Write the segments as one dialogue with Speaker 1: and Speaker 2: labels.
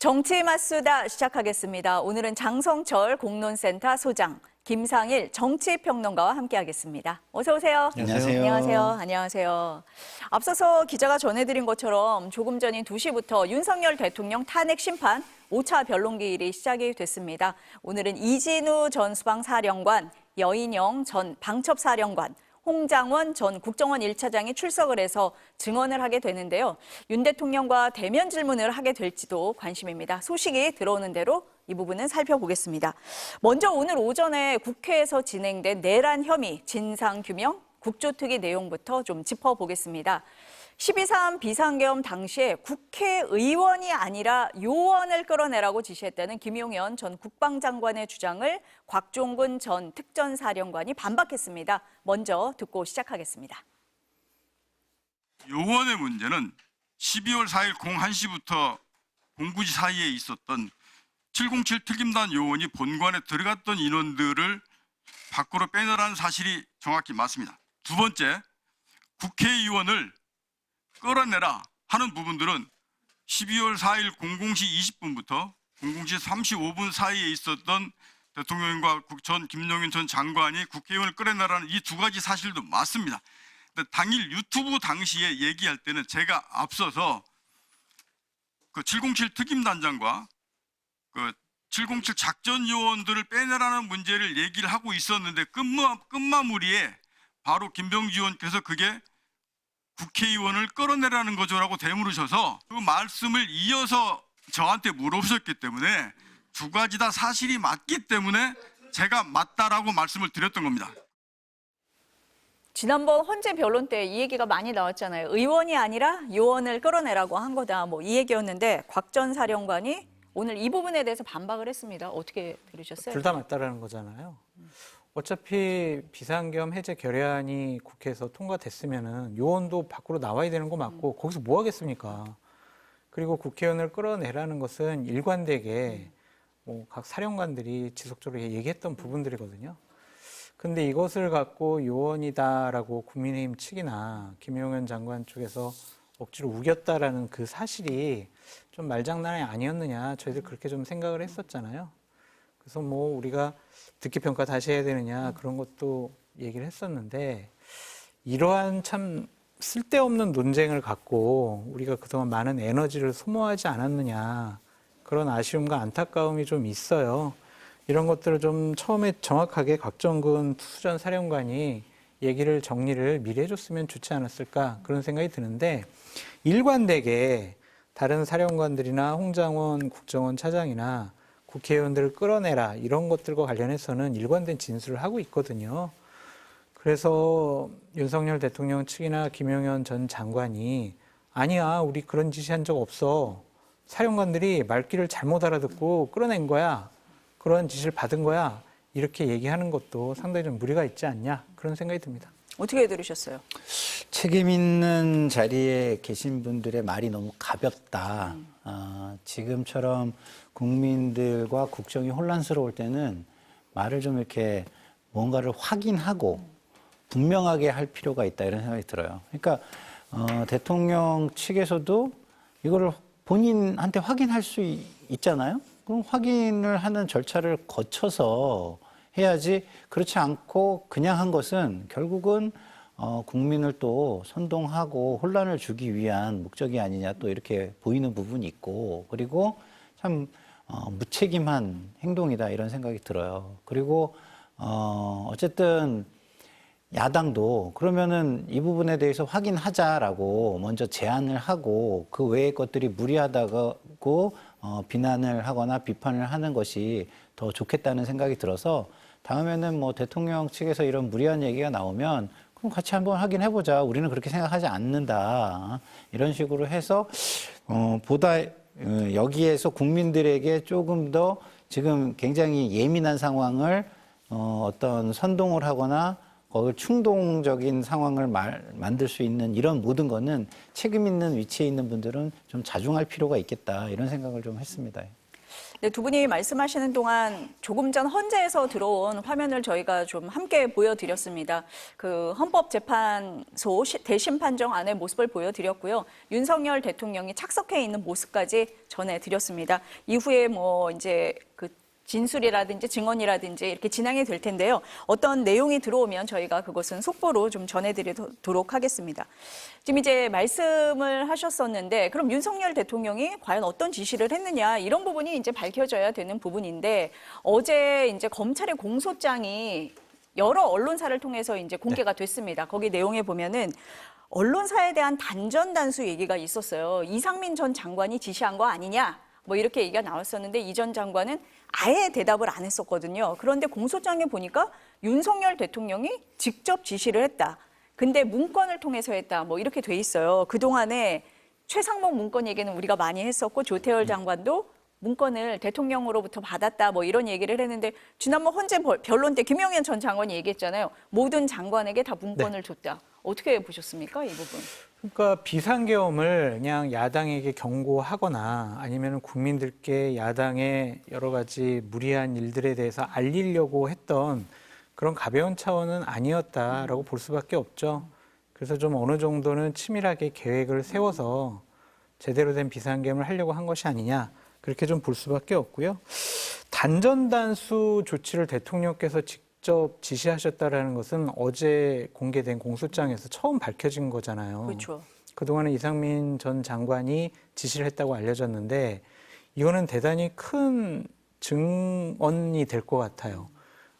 Speaker 1: 정치 맞수다 시작하겠습니다. 오늘은 장성철 공론센터 소장, 김상일 정치평론가와 함께하겠습니다. 어서 오세요.
Speaker 2: 안녕하세요.
Speaker 1: 안녕하세요. 안녕하세요. 앞서서 기자가 전해드린 것처럼 조금 전인 2시부터 윤석열 대통령 탄핵 심판 5차 변론기일이 시작이 됐습니다. 오늘은 이진우 전 수방사령관, 여인영 전 방첩사령관, 홍장원 전 국정원 1차장이 출석을 해서 증언을 하게 되는데요. 윤 대통령과 대면 질문을 하게 될지도 관심입니다. 소식이 들어오는 대로 이 부분은 살펴보겠습니다. 먼저 오늘 오전에 국회에서 진행된 내란 혐의 진상규명 국조특위 내용부터 좀 짚어보겠습니다. 12.3 비상계엄 당시에 국회의원이 아니라 요원을 끌어내라고 지시했다는 김용현 전 국방장관의 주장을 곽종근 전 특전사령관이 반박했습니다. 먼저 듣고 시작하겠습니다.
Speaker 3: 요원의 문제는 12월 4일 01시부터 09시 사이에 있었던 707 특임단 요원이 본관에 들어갔던 인원들을 밖으로 빼내라는 사실이 정확히 맞습니다. 두 번째, 국회의원을 끌어내라 하는 부분들은 12월 4일 00시 20분부터 00시 35분 사이에 있었던 대통령과 전 김용현 전 장관이 국회의원을 끌어내라는 이 두 가지 사실도 맞습니다. 근데 당일 유튜브 당시에 얘기할 때는 제가 앞서서 그 707 특임단장과 그 707 작전 요원들을 빼내라는 문제를 얘기를 하고 있었는데 끝마무리에 바로 김병지 의원께서 그게 국회의원을 끌어내라는 거죠라고 되물으셔서 그 말씀을 이어서 저한테 물어보셨기 때문에 두 가지 다 사실이 맞기 때문에 제가 맞다라고 말씀을 드렸던 겁니다.
Speaker 1: 지난번 헌재 변론 때 이 얘기가 많이 나왔잖아요. 의원이 아니라 요원을 끌어내라고 한 거다. 뭐 이 얘기였는데 곽 전 사령관이 오늘 이 부분에 대해서 반박을 했습니다. 어떻게 들으셨어요?
Speaker 2: 둘 다 맞다라는 거잖아요. 어차피 비상계엄 해제 결의안이 국회에서 통과됐으면은 요원도 밖으로 나와야 되는 거 맞고 거기서 뭐 하겠습니까? 그리고 국회의원을 끌어내라는 것은 일관되게 뭐 각 사령관들이 지속적으로 얘기했던 부분들이거든요. 근데 이것을 갖고 요원이다라고 국민의힘 측이나 김용현 장관 쪽에서 억지로 우겼다라는 그 사실이 좀 말장난이 아니었느냐, 저희들 그렇게 좀 생각을 했었잖아요. 그래서 뭐 우리가 듣기 평가 다시 해야 되느냐 그런 것도 얘기를 했었는데, 이러한 참 쓸데없는 논쟁을 갖고 우리가 그동안 많은 에너지를 소모하지 않았느냐, 그런 아쉬움과 안타까움이 좀 있어요. 이런 것들을 좀 처음에 정확하게 곽정근 수전 사령관이 얘기를 정리를 미리 해줬으면 좋지 않았을까, 그런 생각이 드는데, 일관되게 다른 사령관들이나 홍장원 국정원 차장이나 국회의원들을 끌어내라 이런 것들과 관련해서는 일관된 진술을 하고 있거든요. 그래서 윤석열 대통령 측이나 김용현 전 장관이 아니야, 우리 그런 지시한 적 없어, 사령관들이 말귀를 잘못 알아듣고 끌어낸 거야, 그런 지시를 받은 거야, 이렇게 얘기하는 것도 상당히 좀 무리가 있지 않냐, 그런 생각이 듭니다.
Speaker 1: 어떻게 들으셨어요?
Speaker 4: 책임 있는 자리에 계신 분들의 말이 너무 가볍다. 지금처럼 국민들과 국정이 혼란스러울 때는 말을 좀 이렇게 뭔가를 확인하고 분명하게 할 필요가 있다, 이런 생각이 들어요. 그러니까 대통령 측에서도 이거를 본인한테 확인할 수 있잖아요. 그럼 확인을 하는 절차를 거쳐서 해야지, 그렇지 않고 그냥 한 것은 결국은 국민을 또 선동하고 혼란을 주기 위한 목적이 아니냐, 또 이렇게 보이는 부분이 있고, 그리고 참 무책임한 행동이다, 이런 생각이 들어요. 그리고 어쨌든 야당도 그러면은 이 부분에 대해서 확인하자라고 먼저 제안을 하고 그 외의 것들이 무리하다고 비난을 하거나 비판을 하는 것이 더 좋겠다는 생각이 들어서, 다음에는 뭐 대통령 측에서 이런 무리한 얘기가 나오면 그럼 같이 한번 확인해보자, 우리는 그렇게 생각하지 않는다, 이런 식으로 해서 보다 여기에서 국민들에게 조금 더 지금 굉장히 예민한 상황을 어떤 선동을 하거나 충동적인 상황을 만들 수 있는 이런 모든 거는 책임 있는 위치에 있는 분들은 좀 자중할 필요가 있겠다, 이런 생각을 좀 했습니다.
Speaker 1: 네, 두 분이 말씀하시는 동안 조금 전 헌재에서 들어온 화면을 저희가 좀 함께 보여드렸습니다. 그 헌법재판소 대심판정 안의 모습을 보여드렸고요. 윤석열 대통령이 착석해 있는 모습까지 전해드렸습니다. 이후에 뭐 이제 그 진술이라든지 증언이라든지 이렇게 진행이 될 텐데요. 어떤 내용이 들어오면 저희가 그것은 속보로 좀 전해드리도록 하겠습니다. 지금 이제 말씀을 하셨었는데 그럼 윤석열 대통령이 과연 어떤 지시를 했느냐 이런 부분이 이제 밝혀져야 되는 부분인데 어제 이제 검찰의 공소장이 여러 언론사를 통해서 이제 공개가 됐습니다. 거기 내용에 보면은 언론사에 대한 단전 단수 얘기가 있었어요. 이상민 전 장관이 지시한 거 아니냐? 뭐 이렇게 얘기가 나왔었는데 이 전 장관은 아예 대답을 안 했었거든요. 그런데 공소장에 보니까 윤석열 대통령이 직접 지시를 했다. 근데 문건을 통해서 했다. 뭐 이렇게 돼 있어요. 그동안에 최상목 문건 얘기는 우리가 많이 했었고 조태열 장관도 문건을 대통령으로부터 받았다. 뭐 이런 얘기를 했는데 지난번 헌재 변론 때 김용현 전 장관이 얘기했잖아요. 모든 장관에게 다 문건을 줬다. 어떻게 보셨습니까? 이 부분.
Speaker 2: 그러니까 비상계엄을 그냥 야당에게 경고하거나 아니면 국민들께 야당의 여러 가지 무리한 일들에 대해서 알리려고 했던 그런 가벼운 차원은 아니었다라고 볼 수밖에 없죠. 그래서 좀 어느 정도는 치밀하게 계획을 세워서 제대로 된 비상계엄을 하려고 한 것이 아니냐 그렇게 좀 볼 수밖에 없고요. 단전단수 조치를 대통령께서 직접 지시하셨다라는 것은 어제 공개된 공소장에서 처음 밝혀진 거잖아요.
Speaker 1: 그렇죠.
Speaker 2: 그동안은 이상민 전 장관이 지시를 했다고 알려졌는데 이거는 대단히 큰 증언이 될 것 같아요.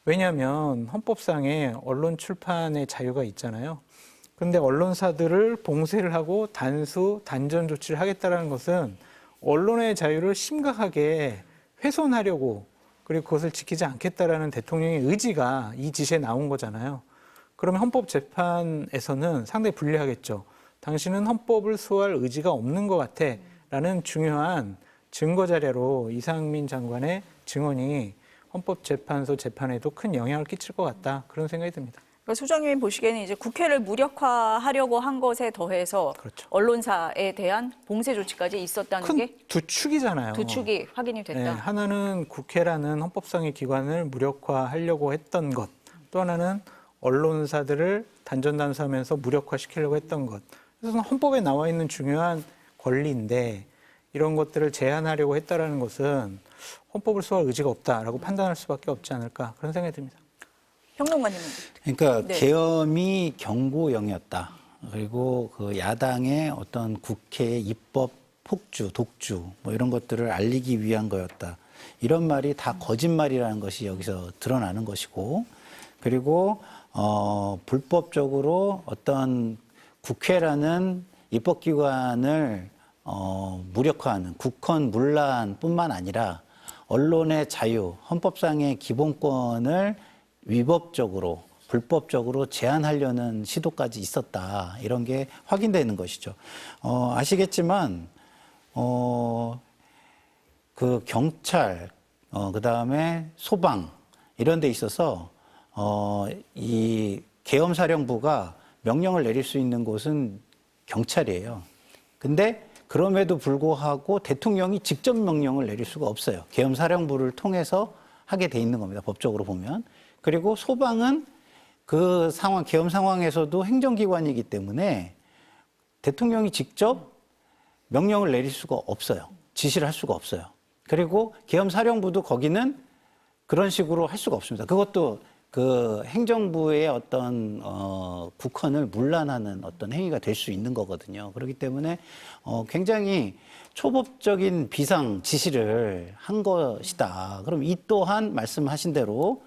Speaker 2: 왜냐하면 헌법상에 언론 출판의 자유가 있잖아요. 그런데 언론사들을 봉쇄를 하고 단전 조치를 하겠다는 것은 언론의 자유를 심각하게 훼손하려고 그리고 그것을 지키지 않겠다라는 대통령의 의지가 이 지시에 나온 거잖아요. 그러면 헌법재판에서는 상당히 불리하겠죠. 당신은 헌법을 수호할 의지가 없는 것 같아 라는 중요한 증거 자료로 이상민 장관의 증언이 헌법재판소 재판에도 큰 영향을 끼칠 것 같다. 그런 생각이 듭니다.
Speaker 1: 그러니까 소장님이 보시기에는 이제 국회를 무력화하려고 한 것에 더해서
Speaker 2: 그렇죠.
Speaker 1: 언론사에 대한 봉쇄 조치까지 있었다는
Speaker 2: 큰
Speaker 1: 게
Speaker 2: 두 축이잖아요.
Speaker 1: 두 축이 확인이 됐다.
Speaker 2: 네, 하나는 국회라는 헌법상의 기관을 무력화하려고 했던 것, 또 하나는 언론사들을 단전단수하면서 무력화시키려고 했던 것. 그래서 헌법에 나와 있는 중요한 권리인데 이런 것들을 제한하려고 했다라는 것은 헌법을 수호할 의지가 없다라고 판단할 수밖에 없지 않을까 그런 생각이 듭니다.
Speaker 1: 평론가님은
Speaker 4: 그러니까
Speaker 1: 네.
Speaker 4: 계엄이 경고형이었다. 그리고 그 야당의 어떤 국회의 입법 폭주, 독주 뭐 이런 것들을 알리기 위한 거였다. 이런 말이 다 거짓말이라는 것이 여기서 드러나는 것이고, 그리고 불법적으로 어떤 국회라는 입법기관을 무력화하는 국헌 문란뿐만 아니라 언론의 자유, 헌법상의 기본권을 위법적으로 불법적으로 제한하려는 시도까지 있었다. 이런 게 확인되는 것이죠. 아시겠지만 그 경찰, 그다음에 소방 이런 데 있어서 이 계엄사령부가 명령을 내릴 수 있는 곳은 경찰이에요. 근데 그럼에도 불구하고 대통령이 직접 명령을 내릴 수가 없어요. 계엄사령부를 통해서 하게 돼 있는 겁니다. 법적으로 보면. 그리고 소방은 그 상황, 계엄 상황에서도 행정기관이기 때문에 대통령이 직접 명령을 내릴 수가 없어요. 지시를 할 수가 없어요. 그리고 계엄사령부도 거기는 그런 식으로 할 수가 없습니다. 그것도 그 행정부의 어떤 국헌을 문란하는 어떤 행위가 될 수 있는 거거든요. 그렇기 때문에 굉장히 초법적인 비상 지시를 한 것이다. 그럼 이 또한 말씀하신 대로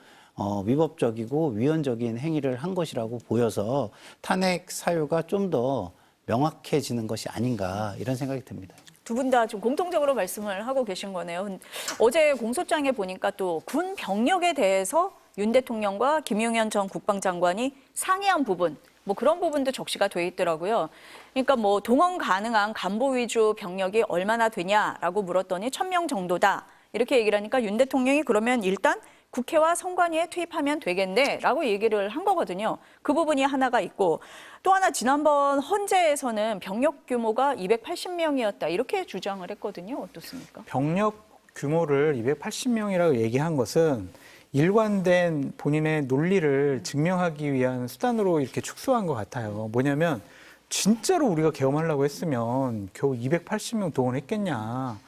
Speaker 4: 위법적이고 위헌적인 행위를 한 것이라고 보여서 탄핵 사유가 좀 더 명확해지는 것이 아닌가 이런 생각이 듭니다.
Speaker 1: 두 분 다 좀 공통적으로 말씀을 하고 계신 거네요. 어제 공소장에 보니까 또 군 병력에 대해서 윤 대통령과 김용현 전 국방장관이 상의한 부분, 뭐 그런 부분도 적시가 돼 있더라고요. 그러니까 뭐 동원 가능한 간부 위주 병력이 얼마나 되냐라고 물었더니 1,000명 정도다. 이렇게 얘기를 하니까 윤 대통령이 그러면 일단 국회와 선관위에 투입하면 되겠네라고 얘기를 한 거거든요. 그 부분이 하나가 있고 또 하나 지난번 헌재에서는 병력 규모가 280명이었다 이렇게 주장을 했거든요. 어떻습니까?
Speaker 2: 병력 규모를 280명이라고 얘기한 것은 일관된 본인의 논리를 증명하기 위한 수단으로 이렇게 축소한 것 같아요. 뭐냐면 진짜로 우리가 계엄하려고 했으면 겨우 280명 동원했겠냐.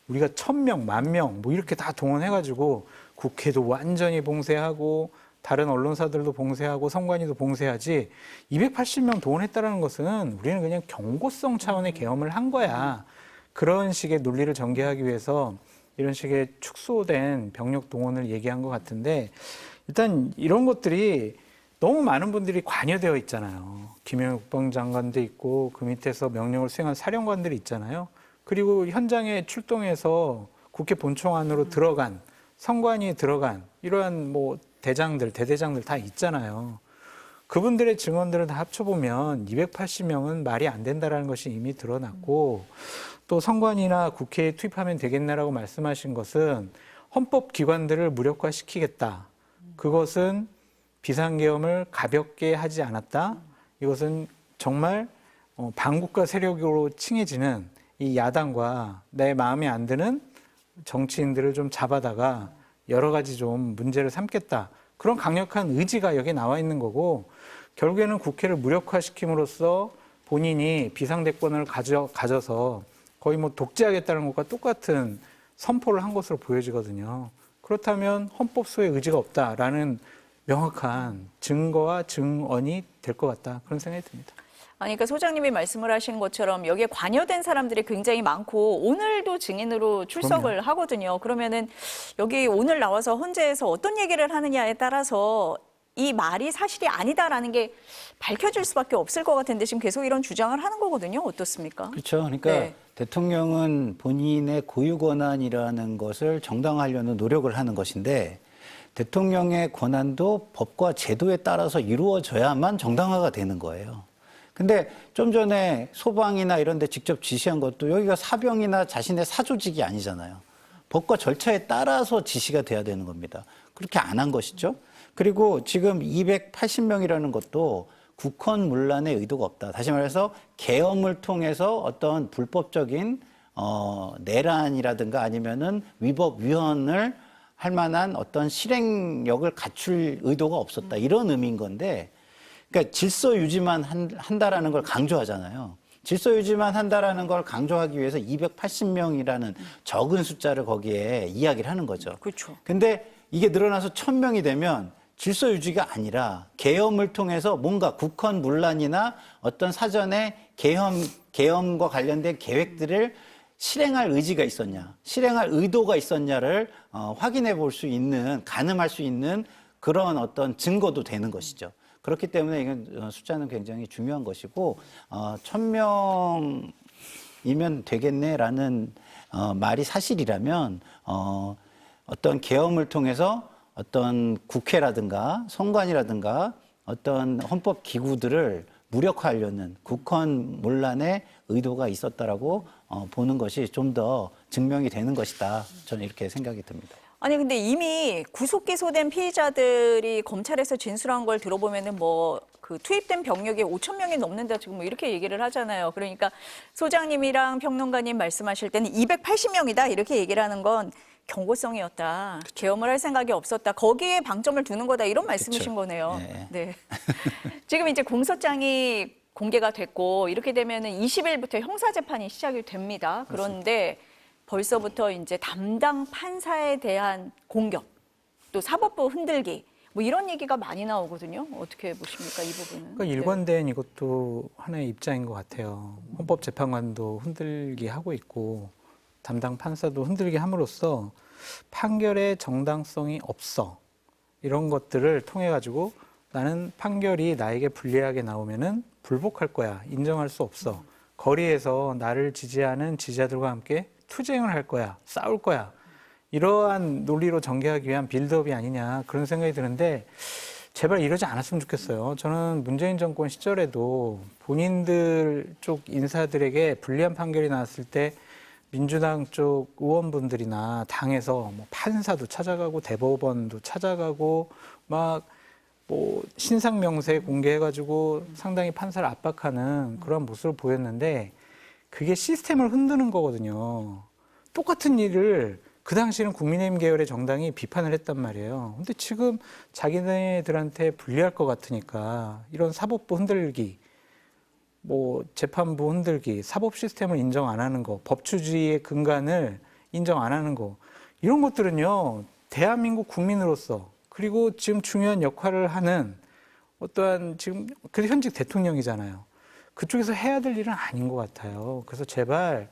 Speaker 2: 우리가 1000명, 10,000명 뭐 이렇게 다 동원해가지고 국회도 완전히 봉쇄하고 다른 언론사들도 봉쇄하고 선관위도 봉쇄하지 280명 동원했다는 것은 우리는 그냥 경고성 차원의 계엄을 한 거야. 그런 식의 논리를 전개하기 위해서 이런 식의 축소된 병력 동원을 얘기한 것 같은데 일단 이런 것들이 너무 많은 분들이 관여되어 있잖아요. 김영욱 국방장관도 있고 그 밑에서 명령을 수행한 사령관들이 있잖아요. 그리고 현장에 출동해서 국회 본청 안으로 들어간 선관위에 들어간 이러한 뭐 대장들, 대대장들 다 있잖아요. 그분들의 증언들을 다 합쳐보면 280명은 말이 안 된다는 것이 이미 드러났고 또 선관위나 국회에 투입하면 되겠나라고 말씀하신 것은 헌법기관들을 무력화시키겠다. 그것은 비상계엄을 가볍게 하지 않았다. 이것은 정말 반국가 세력으로 칭해지는 이 야당과 내 마음에 안 드는 정치인들을 좀 잡아다가 여러 가지 좀 문제를 삼겠다. 그런 강력한 의지가 여기 나와 있는 거고 결국에는 국회를 무력화시킴으로써 본인이 비상대권을 가져서 거의 뭐 독재하겠다는 것과 똑같은 선포를 한 것으로 보여지거든요. 그렇다면 헌법소의 의지가 없다라는 명확한 증거와 증언이 될 것 같다. 그런 생각이 듭니다.
Speaker 1: 아니, 그러니까 소장님이 말씀을 하신 것처럼 여기에 관여된 사람들이 굉장히 많고 오늘도 증인으로 출석을 하거든요. 그러면은 여기 오늘 나와서 헌재에서 어떤 얘기를 하느냐에 따라서 이 말이 사실이 아니다라는 게 밝혀질 수밖에 없을 것 같은데 지금 계속 이런 주장을 하는 거거든요. 어떻습니까?
Speaker 4: 그렇죠. 그러니까
Speaker 1: 네.
Speaker 4: 대통령은 본인의 고유 권한이라는 것을 정당화하려는 노력을 하는 것인데 대통령의 권한도 법과 제도에 따라서 이루어져야만 정당화가 되는 거예요. 근데 좀 전에 소방이나 이런 데 직접 지시한 것도 여기가 사병이나 자신의 사조직이 아니잖아요. 법과 절차에 따라서 지시가 돼야 되는 겁니다. 그렇게 안 한 것이죠. 그리고 지금 280명이라는 것도 국헌문란의 의도가 없다. 다시 말해서 계엄을 통해서 어떤 불법적인 내란이라든가 아니면은 위법 위헌을 할 만한 어떤 실행력을 갖출 의도가 없었다. 이런 의미인 건데 그러니까 질서 유지만 한다라는 걸 강조하잖아요. 질서 유지만 한다라는 걸 강조하기 위해서 280명이라는 적은 숫자를 거기에 이야기를 하는 거죠.
Speaker 1: 그렇죠.
Speaker 4: 근데 이게 늘어나서 1000명이 되면 질서 유지가 아니라 계엄을 통해서 뭔가 국헌 문란이나 어떤 사전에 계엄과 관련된 계획들을 실행할 의지가 있었냐, 실행할 의도가 있었냐를 확인해 볼 수 있는, 가늠할 수 있는 그런 어떤 증거도 되는 것이죠. 그렇기 때문에 이건 숫자는 굉장히 중요한 것이고 1000명이면 되겠네라는 말이 사실이라면 어떤 계엄을 통해서 어떤 국회라든가 선관위라든가 어떤 헌법 기구들을 무력화하려는 국헌 문란의 의도가 있었다라고 보는 것이 좀 더 증명이 되는 것이다. 저는 이렇게 생각이 듭니다.
Speaker 1: 아니 근데 이미 구속 기소된 피의자들이 검찰에서 진술한 걸 들어보면은 뭐 그 투입된 병력이 5,000명이 넘는다 지금 뭐 이렇게 얘기를 하잖아요. 그러니까 소장님이랑 평론가님 말씀하실 때는 280명이다 이렇게 얘기를 하는 건 경고성이었다. 계엄을 할 생각이 없었다. 거기에 방점을 두는 거다 이런 말씀이신 거네요.
Speaker 4: 네.
Speaker 1: 네. 지금 이제 공소장이 공개가 됐고 이렇게 되면은 20일부터 형사 재판이 시작이 됩니다. 그런데 벌써부터 이제 담당 판사에 대한 공격, 또 사법부 흔들기, 뭐 이런 얘기가 많이 나오거든요. 어떻게 보십니까, 이 부분은?
Speaker 2: 그러니까 일관된 이것도 하나의 입장인 것 같아요. 헌법재판관도 흔들기 하고 있고 담당 판사도 흔들기 함으로써 판결의 정당성이 없어. 이런 것들을 통해 가지고 나는 판결이 나에게 불리하게 나오면은 불복할 거야. 인정할 수 없어. 거리에서 나를 지지하는 지지자들과 함께 투쟁을 할 거야. 싸울 거야. 이러한 논리로 전개하기 위한 빌드업이 아니냐 그런 생각이 드는데 제발 이러지 않았으면 좋겠어요. 저는 문재인 정권 시절에도 본인들 쪽 인사들에게 불리한 판결이 나왔을 때 민주당 쪽 의원분들이나 당에서 뭐 판사도 찾아가고 대법원도 찾아가고 막 뭐 신상 명세 공개해가지고 상당히 판사를 압박하는 그런 모습을 보였는데 그게 시스템을 흔드는 거거든요. 똑같은 일을 그 당시에는 국민의힘 계열의 정당이 비판을 했단 말이에요. 근데 지금 자기네들한테 불리할 것 같으니까 이런 사법부 흔들기, 뭐 재판부 흔들기, 사법 시스템을 인정 안 하는 거, 법치주의의 근간을 인정 안 하는 거, 이런 것들은요, 대한민국 국민으로서 그리고 지금 중요한 역할을 하는 어떠한 지금 그 현직 대통령이잖아요. 그쪽에서 해야 될 일은 아닌 것 같아요. 그래서 제발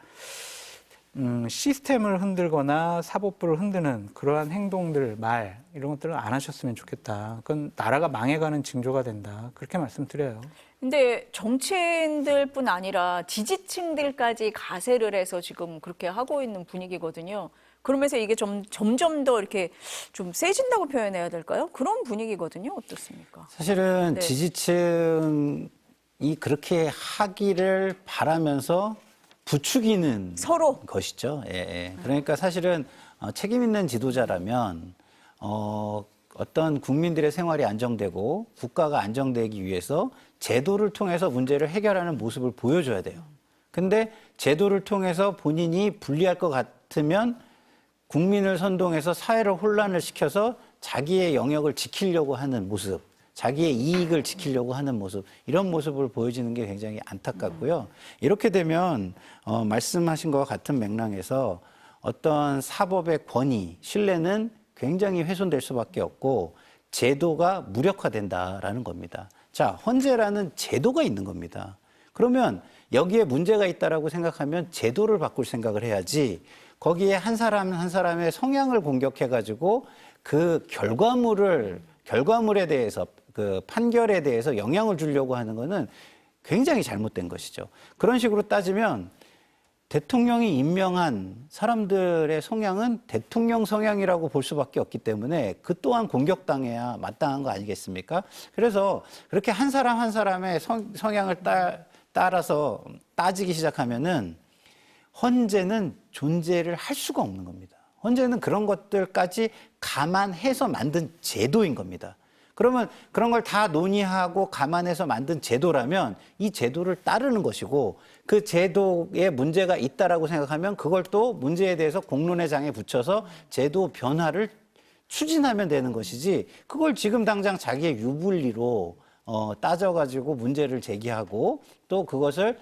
Speaker 2: 시스템을 흔들거나 사법부를 흔드는 그러한 행동들, 말 이런 것들을 안 하셨으면 좋겠다. 그건 나라가 망해가는 징조가 된다. 그렇게 말씀드려요.
Speaker 1: 근데 정치인들뿐 아니라 지지층들까지 가세를 해서 지금 그렇게 하고 있는 분위기거든요. 그러면서 이게 점점 더 이렇게 좀 세진다고 표현해야 될까요? 그런 분위기거든요. 어떻습니까?
Speaker 4: 사실은
Speaker 1: 네.
Speaker 4: 지지층이 그렇게 하기를 바라면서 부추기는
Speaker 1: 서로.
Speaker 4: 것이죠. 예, 예. 그러니까 사실은 책임 있는 지도자라면 어떤 국민들의 생활이 안정되고 국가가 안정되기 위해서 제도를 통해서 문제를 해결하는 모습을 보여줘야 돼요. 근데 제도를 통해서 본인이 불리할 것 같으면 국민을 선동해서 사회를 혼란을 시켜서 자기의 영역을 지키려고 하는 모습, 자기의 이익을 지키려고 하는 모습, 이런 모습을 보여지는 게 굉장히 안타깝고요. 이렇게 되면 말씀하신 것과 같은 맥락에서 어떤 사법의 권위, 신뢰는 굉장히 훼손될 수밖에 없고 제도가 무력화된다라는 겁니다. 자, 헌재라는 제도가 있는 겁니다. 그러면 여기에 문제가 있다라고 생각하면 제도를 바꿀 생각을 해야지, 거기에 한 사람 한 사람의 성향을 공격해가지고 그 결과물에 대해서, 그 판결에 대해서 영향을 주려고 하는 거는 굉장히 잘못된 것이죠. 그런 식으로 따지면 대통령이 임명한 사람들의 성향은 대통령 성향이라고 볼 수밖에 없기 때문에 그 또한 공격당해야 마땅한 거 아니겠습니까? 그래서 그렇게 한 사람 한 사람의 성향을 따라서 따지기 시작하면은 헌재는 존재를 할 수가 없는 겁니다. 헌재는 그런 것들까지 감안해서 만든 제도인 겁니다. 그러면 그런 걸 다 논의하고 감안해서 만든 제도라면 이 제도를 따르는 것이고, 그 제도에 문제가 있다라고 생각하면 그걸 또 문제에 대해서 공론의 장에 붙여서 제도 변화를 추진하면 되는 것이지, 그걸 지금 당장 자기의 유불리로 따져가지고 문제를 제기하고 또 그것을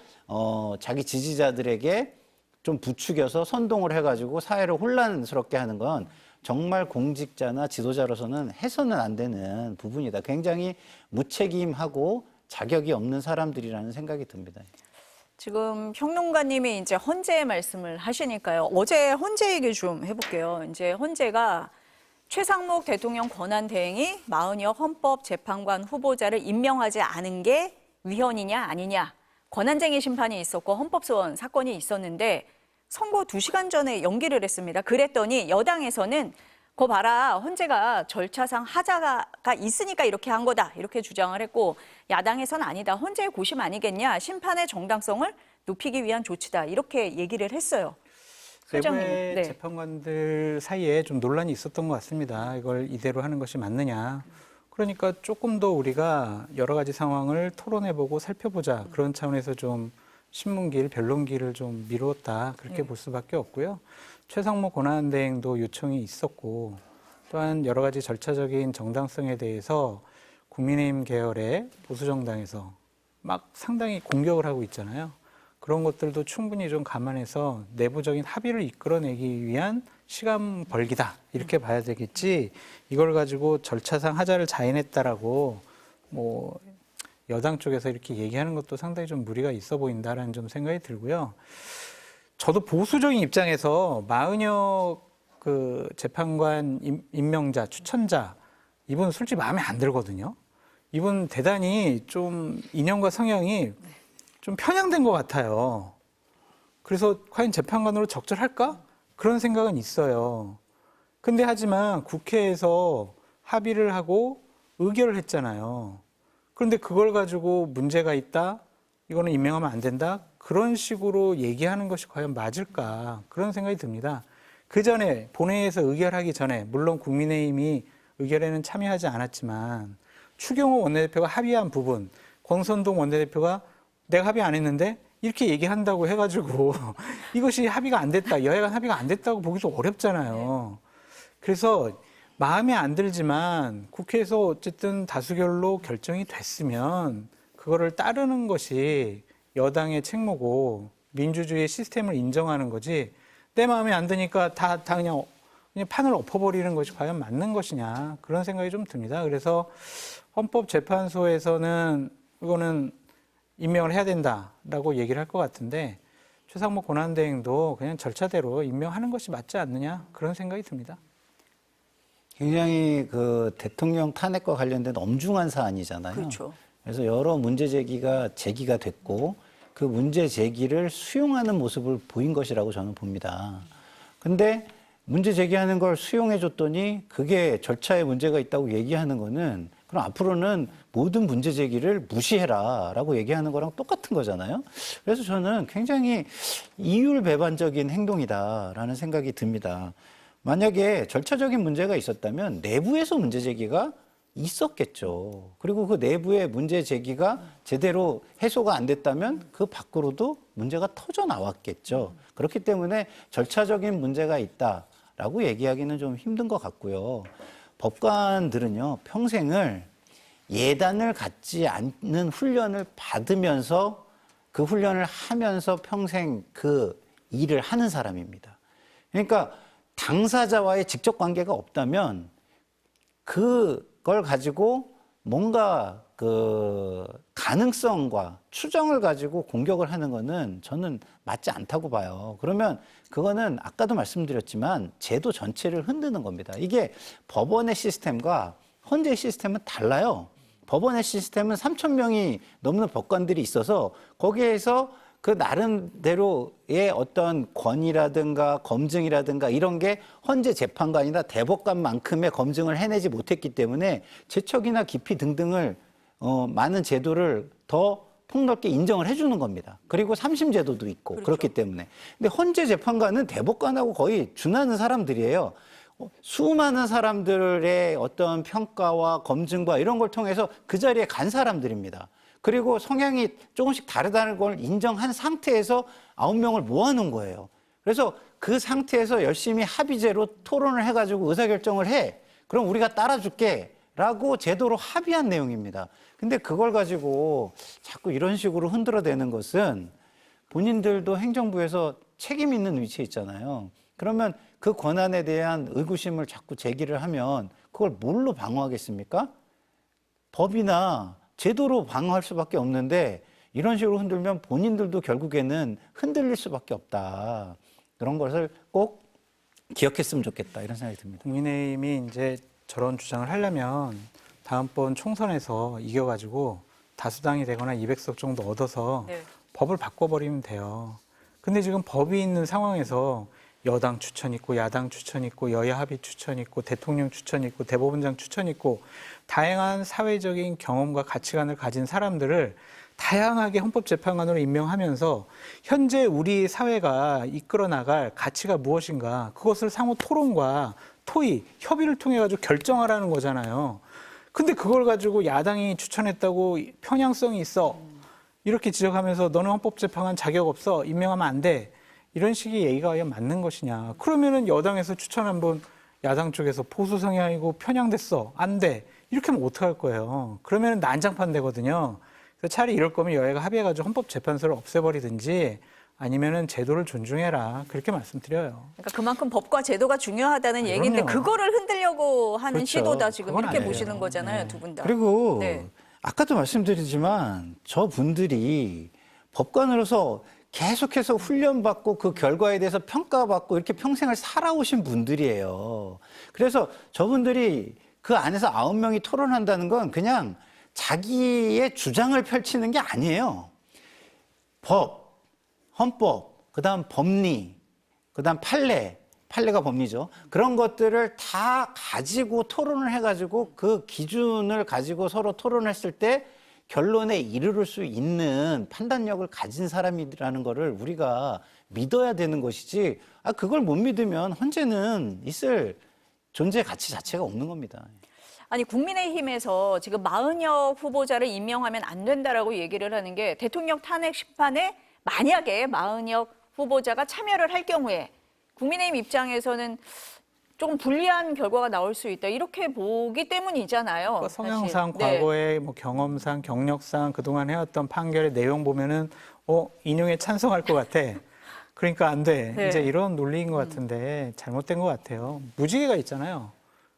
Speaker 4: 자기 지지자들에게 좀 부추겨서 선동을 해가지고 사회를 혼란스럽게 하는 건 정말 공직자나 지도자로서는 해서는 안 되는 부분이다. 굉장히 무책임하고 자격이 없는 사람들이라는 생각이 듭니다.
Speaker 1: 지금 평론가님이 이제 헌재 말씀을 하시니까요. 어제 헌재 얘기 좀 해볼게요. 이제 헌재가 최상목 대통령 권한대행이 마은혁 헌법재판관 후보자를 임명하지 않은 게 위헌이냐 아니냐, 권한쟁의 심판이 있었고 헌법소원 사건이 있었는데 선고 2시간 전에 연기를 했습니다. 그랬더니 여당에서는 거 봐라, 헌재가 절차상 하자가 있으니까 이렇게 한 거다, 이렇게 주장을 했고, 야당에서는 아니다, 헌재의 고심 아니겠냐, 심판의 정당성을 높이기 위한 조치다, 이렇게 얘기를 했어요. 소장님,
Speaker 2: 외부의
Speaker 1: 네.
Speaker 2: 재판관들 사이에 좀 논란이 있었던 것 같습니다. 이걸 이대로 하는 것이 맞느냐. 그러니까 조금 더 우리가 여러 가지 상황을 토론해보고 살펴보자. 그런 차원에서 좀 신문길, 변론길을 좀 미뤘다. 그렇게 볼 수밖에 없고요. 최상목 권한대행도 요청이 있었고, 또한 여러 가지 절차적인 정당성에 대해서 국민의힘 계열의 보수정당에서 막 상당히 공격을 하고 있잖아요. 그런 것들도 충분히 좀 감안해서 내부적인 합의를 이끌어내기 위한 시간 벌기다, 이렇게 봐야 되겠지, 이걸 가지고 절차상 하자를 자인했다라고 뭐 여당 쪽에서 이렇게 얘기하는 것도 상당히 좀 무리가 있어 보인다라는 좀 생각이 들고요. 저도 보수적인 입장에서 마은혁 그 재판관 임명자, 추천자, 이분 솔직히 마음에 안 들거든요. 이분 대단히 좀 인형과 성향이 좀 편향된 것 같아요. 그래서 과연 재판관으로 적절할까? 그런 생각은 있어요. 근데 하지만 국회에서 합의를 하고 의결을 했잖아요. 그런데 그걸 가지고 문제가 있다, 이거는 임명하면 안 된다, 그런 식으로 얘기하는 것이 과연 맞을까, 그런 생각이 듭니다. 그 전에 본회의에서 의결하기 전에, 물론 국민의힘이 의결에는 참여하지 않았지만 추경호 원내대표가 합의한 부분, 권선동 원내대표가 내가 합의 안 했는데 이렇게 얘기한다고 해가지고 이것이 합의가 안 됐다, 여야간 합의가 안 됐다고 보기도 어렵잖아요. 그래서 마음에 안 들지만 국회에서 어쨌든 다수결로 결정이 됐으면 그거를 따르는 것이 여당의 책무고 민주주의의 시스템을 인정하는 거지, 내 마음에 안 드니까 다 그냥 판을 엎어버리는 것이 과연 맞는 것이냐, 그런 생각이 좀 듭니다. 그래서 헌법재판소에서는 이거는 임명을 해야 된다라고 얘기를 할 것 같은데, 최상목 권한대행도 그냥 절차대로 임명하는 것이 맞지 않느냐, 그런 생각이 듭니다.
Speaker 4: 굉장히 그 대통령 탄핵과 관련된 엄중한 사안이잖아요.
Speaker 1: 그렇죠.
Speaker 4: 그래서 여러 문제 제기가 됐고 그 문제 제기를 수용하는 모습을 보인 것이라고 저는 봅니다. 근데 문제 제기하는 걸 수용해 줬더니 그게 절차에 문제가 있다고 얘기하는 거는, 그럼 앞으로는 모든 문제 제기를 무시해라라고 얘기하는 거랑 똑같은 거잖아요. 그래서 저는 굉장히 이율배반적인 행동이다라는 생각이 듭니다. 만약에 절차적인 문제가 있었다면 내부에서 문제 제기가 있었겠죠. 그리고 그 내부의 문제 제기가 제대로 해소가 안 됐다면 그 밖으로도 문제가 터져 나왔겠죠. 그렇기 때문에 절차적인 문제가 있다라고 얘기하기는 좀 힘든 것 같고요. 법관들은요, 평생을 예단을 갖지 않는 훈련을 받으면서 그 훈련을 하면서 평생 그 일을 하는 사람입니다. 그러니까 당사자와의 직접 관계가 없다면 그걸 가지고 뭔가 그 가능성과 추정을 가지고 공격을 하는 거는 저는 맞지 않다고 봐요. 그러면 그거는 아까도 말씀드렸지만 제도 전체를 흔드는 겁니다. 이게 법원의 시스템과 헌재 시스템은 달라요. 법원의 시스템은 3,000명이 넘는 법관들이 있어서 거기에서 그 나름대로의 어떤 권위라든가 검증이라든가 이런 게 헌재 재판관이나 대법관만큼의 검증을 해내지 못했기 때문에 제척이나 기피 등등을 많은 제도를 더 폭넓게 인정을 해주는 겁니다. 그리고 삼심 제도도 있고
Speaker 1: 그렇죠.
Speaker 4: 그렇기 때문에. 근데 헌재 재판관은 대법관하고 거의 준하는 사람들이에요. 수많은 사람들의 어떤 평가와 검증과 이런 걸 통해서 그 자리에 간 사람들입니다. 그리고 성향이 조금씩 다르다는 걸 인정한 상태에서 9명을 모아놓은 거예요. 그래서 그 상태에서 열심히 합의제로 토론을 해가지고 의사결정을 해. 그럼 우리가 따라줄게. 라고 제도로 합의한 내용입니다. 근데 그걸 가지고 자꾸 이런 식으로 흔들어대는 것은 본인들도 행정부에서 책임 있는 위치에 있잖아요. 그러면 그 권한에 대한 의구심을 자꾸 제기를 하면 그걸 뭘로 방어하겠습니까? 법이나 제도로 방어할 수밖에 없는데 이런 식으로 흔들면 본인들도 결국에는 흔들릴 수밖에 없다. 그런 것을 꼭 기억했으면 좋겠다. 이런 생각이 듭니다.
Speaker 2: 국민의힘이 이제 저런 주장을 하려면 다음번 총선에서 이겨가지고 다수당이 되거나 200석 정도 얻어서
Speaker 1: 네.
Speaker 2: 법을 바꿔버리면 돼요. 근데 지금 법이 있는 상황에서 여당 추천 있고 야당 추천 있고 여야 합의 추천 있고 대통령 추천 있고 대법원장 추천 있고 다양한 사회적인 경험과 가치관을 가진 사람들을 다양하게 헌법재판관으로 임명하면서 현재 우리 사회가 이끌어 나갈 가치가 무엇인가, 그것을 상호 토론과 토의, 협의를 통해 가지고 결정하라는 거잖아요. 근데 그걸 가지고 야당이 추천했다고 편향성이 있어, 이렇게 지적하면서 너는 헌법재판관 자격 없어, 임명하면 안 돼, 이런 식의 얘기가 과연 맞는 것이냐. 그러면은 여당에서 추천한 분 야당 쪽에서 보수 성향이고 편향됐어, 안 돼, 이렇게 하면 어떡할 거예요. 그러면은 난장판 되거든요. 그래서 차라리 이럴 거면 여야가 합의해가지고 헌법재판소를 없애버리든지 아니면은 제도를 존중해라, 그렇게 말씀드려요.
Speaker 1: 그러니까 그만큼 법과 제도가 중요하다는
Speaker 2: 아,
Speaker 1: 얘기인데
Speaker 2: 그럼요.
Speaker 1: 그거를 흔들려고 하는
Speaker 4: 그렇죠.
Speaker 1: 시도다 지금
Speaker 2: 그건
Speaker 1: 이렇게
Speaker 2: 아니에요.
Speaker 1: 보시는 거잖아요, 두 분 다.
Speaker 4: 그리고
Speaker 1: 네.
Speaker 4: 아까도 말씀드리지만 저분들이 법관으로서 계속해서 훈련받고 그 결과에 대해서 평가받고 이렇게 평생을 살아오신 분들이에요. 그래서 저분들이 그 안에서 9명이 토론한다는 건 그냥 자기의 주장을 펼치는 게 아니에요. 법, 헌법, 그다음 법리, 그다음 판례가 법리죠. 그런 것들을 다 가지고 토론을 해가지고 그 기준을 가지고 서로 토론했을 때 결론에 이르를 수 있는 판단력을 가진 사람이라는 거를 우리가 믿어야 되는 것이지, 그걸 못 믿으면 헌재는 있을 존재 가치 자체가 없는 겁니다.
Speaker 1: 아니 국민의힘에서 지금 마은혁 후보자를 임명하면 안 된다라고 얘기를 하는 게 대통령 탄핵 심판에 만약에 마은혁 후보자가 참여를 할 경우에 국민의힘 입장에서는 조금 불리한 결과가 나올 수 있다. 이렇게 보기 때문이잖아요.
Speaker 2: 그러니까 성향상,
Speaker 1: 사실. 네.
Speaker 2: 과거의 뭐 경험상, 경력상 그동안 해왔던 판결의 내용 보면은 인용에 찬성할 것 같아. 그러니까 안 돼.
Speaker 1: 네.
Speaker 2: 이제 이런 논리인 것 같은데 잘못된 것 같아요. 무지개가 있잖아요.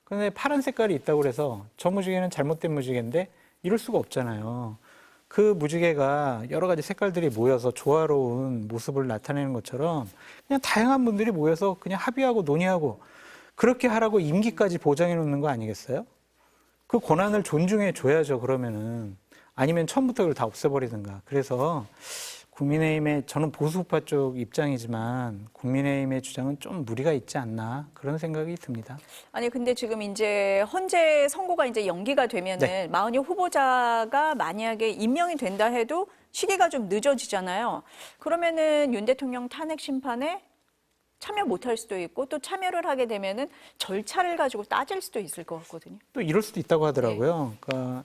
Speaker 2: 근데 파란 색깔이 있다고 그래서 저 무지개는 잘못된 무지개인데 이럴 수가 없잖아요. 그 무지개가 여러 가지 색깔들이 모여서 조화로운 모습을 나타내는 것처럼 그냥 다양한 분들이 모여서 그냥 합의하고 논의하고 그렇게 하라고 임기까지 보장해 놓는 거 아니겠어요? 그 권한을 존중해 줘야죠, 그러면은. 아니면 처음부터 그걸 다 없애버리든가. 그래서 국민의힘의, 저는 보수우파 쪽 입장이지만 국민의힘의 주장은 좀 무리가 있지 않나 그런 생각이 듭니다.
Speaker 1: 아니 근데 지금 이제 헌재 선고가 이제 연기가 되면은
Speaker 2: 네.
Speaker 1: 마은혁 후보자가 만약에 임명이 된다 해도 시기가 좀 늦어지잖아요. 그러면은 윤 대통령 탄핵 심판에 참여 못할 수도 있고 또 참여를 하게 되면은 절차를 가지고 따질 수도 있을 것 같거든요.
Speaker 2: 또 이럴 수도 있다고 하더라고요. 그러니까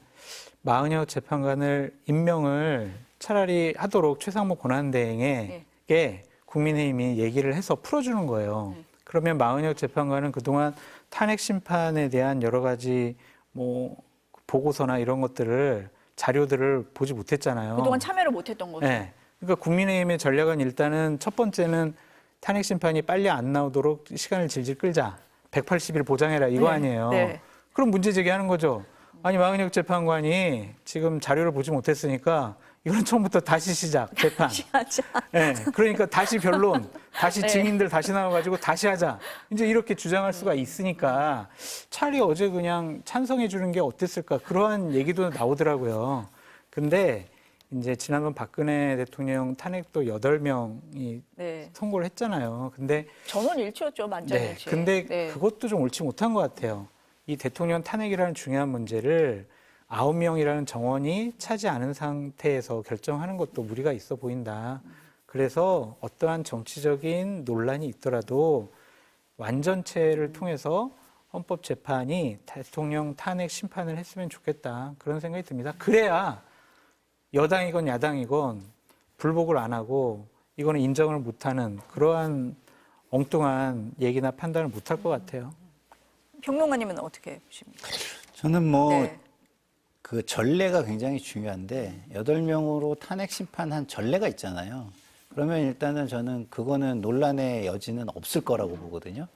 Speaker 2: 마은혁 재판관을 임명을 차라리 하도록 최상목 권한대행에게 국민의힘이 얘기를 해서 풀어주는 거예요. 그러면 마은혁 재판관은 그동안 탄핵 심판에 대한 여러 가지 뭐 보고서나 이런 것들을 자료들을 보지 못했잖아요.
Speaker 1: 그동안 참여를 못했던 거죠.
Speaker 2: 네. 그러니까 국민의힘의 전략은 일단은 첫 번째는 탄핵 심판이 빨리 안 나오도록 시간을 질질 끌자. 180일 보장해라 이거
Speaker 1: 네.
Speaker 2: 아니에요.
Speaker 1: 네.
Speaker 2: 그럼 문제 제기하는 거죠. 아니 마은혁 재판관이 지금 자료를 보지 못했으니까 이건 처음부터 다시 시작 재판.
Speaker 1: 하자.
Speaker 2: 네, 그러니까 다시 변론, 다시
Speaker 1: 네.
Speaker 2: 증인들 다시 나와가지고 다시 하자. 이제 이렇게 주장할 수가 있으니까 차라리 어제 그냥 찬성해 주는 게 어땠을까 그러한 얘기도 나오더라고요. 근데 이제 지난번 박근혜 대통령 탄핵도 8명이
Speaker 1: 네.
Speaker 2: 선고를 했잖아요. 근데
Speaker 1: 전원 일치였죠, 만장일치.
Speaker 2: 근데
Speaker 1: 네.
Speaker 2: 그것도 좀 옳지 못한 것 같아요. 이 대통령 탄핵이라는 중요한 문제를 9명이라는 정원이 차지 않은 상태에서 결정하는 것도 무리가 있어 보인다. 그래서 어떠한 정치적인 논란이 있더라도 완전체를 통해서 헌법재판이 대통령 탄핵 심판을 했으면 좋겠다. 그런 생각이 듭니다. 그래야 여당이건 야당이건 불복을 안 하고 이거는 인정을 못하는 그러한 엉뚱한 얘기나 판단을 못할 것 같아요.
Speaker 1: 평론가님은 어떻게 보십니까?
Speaker 4: 저는 뭐
Speaker 1: 네.
Speaker 4: 그 전례가 굉장히 중요한데 8명으로 탄핵 심판한 전례가 있잖아요. 그러면 일단은 저는 그거는 논란의 여지는 없을 거라고 보거든요.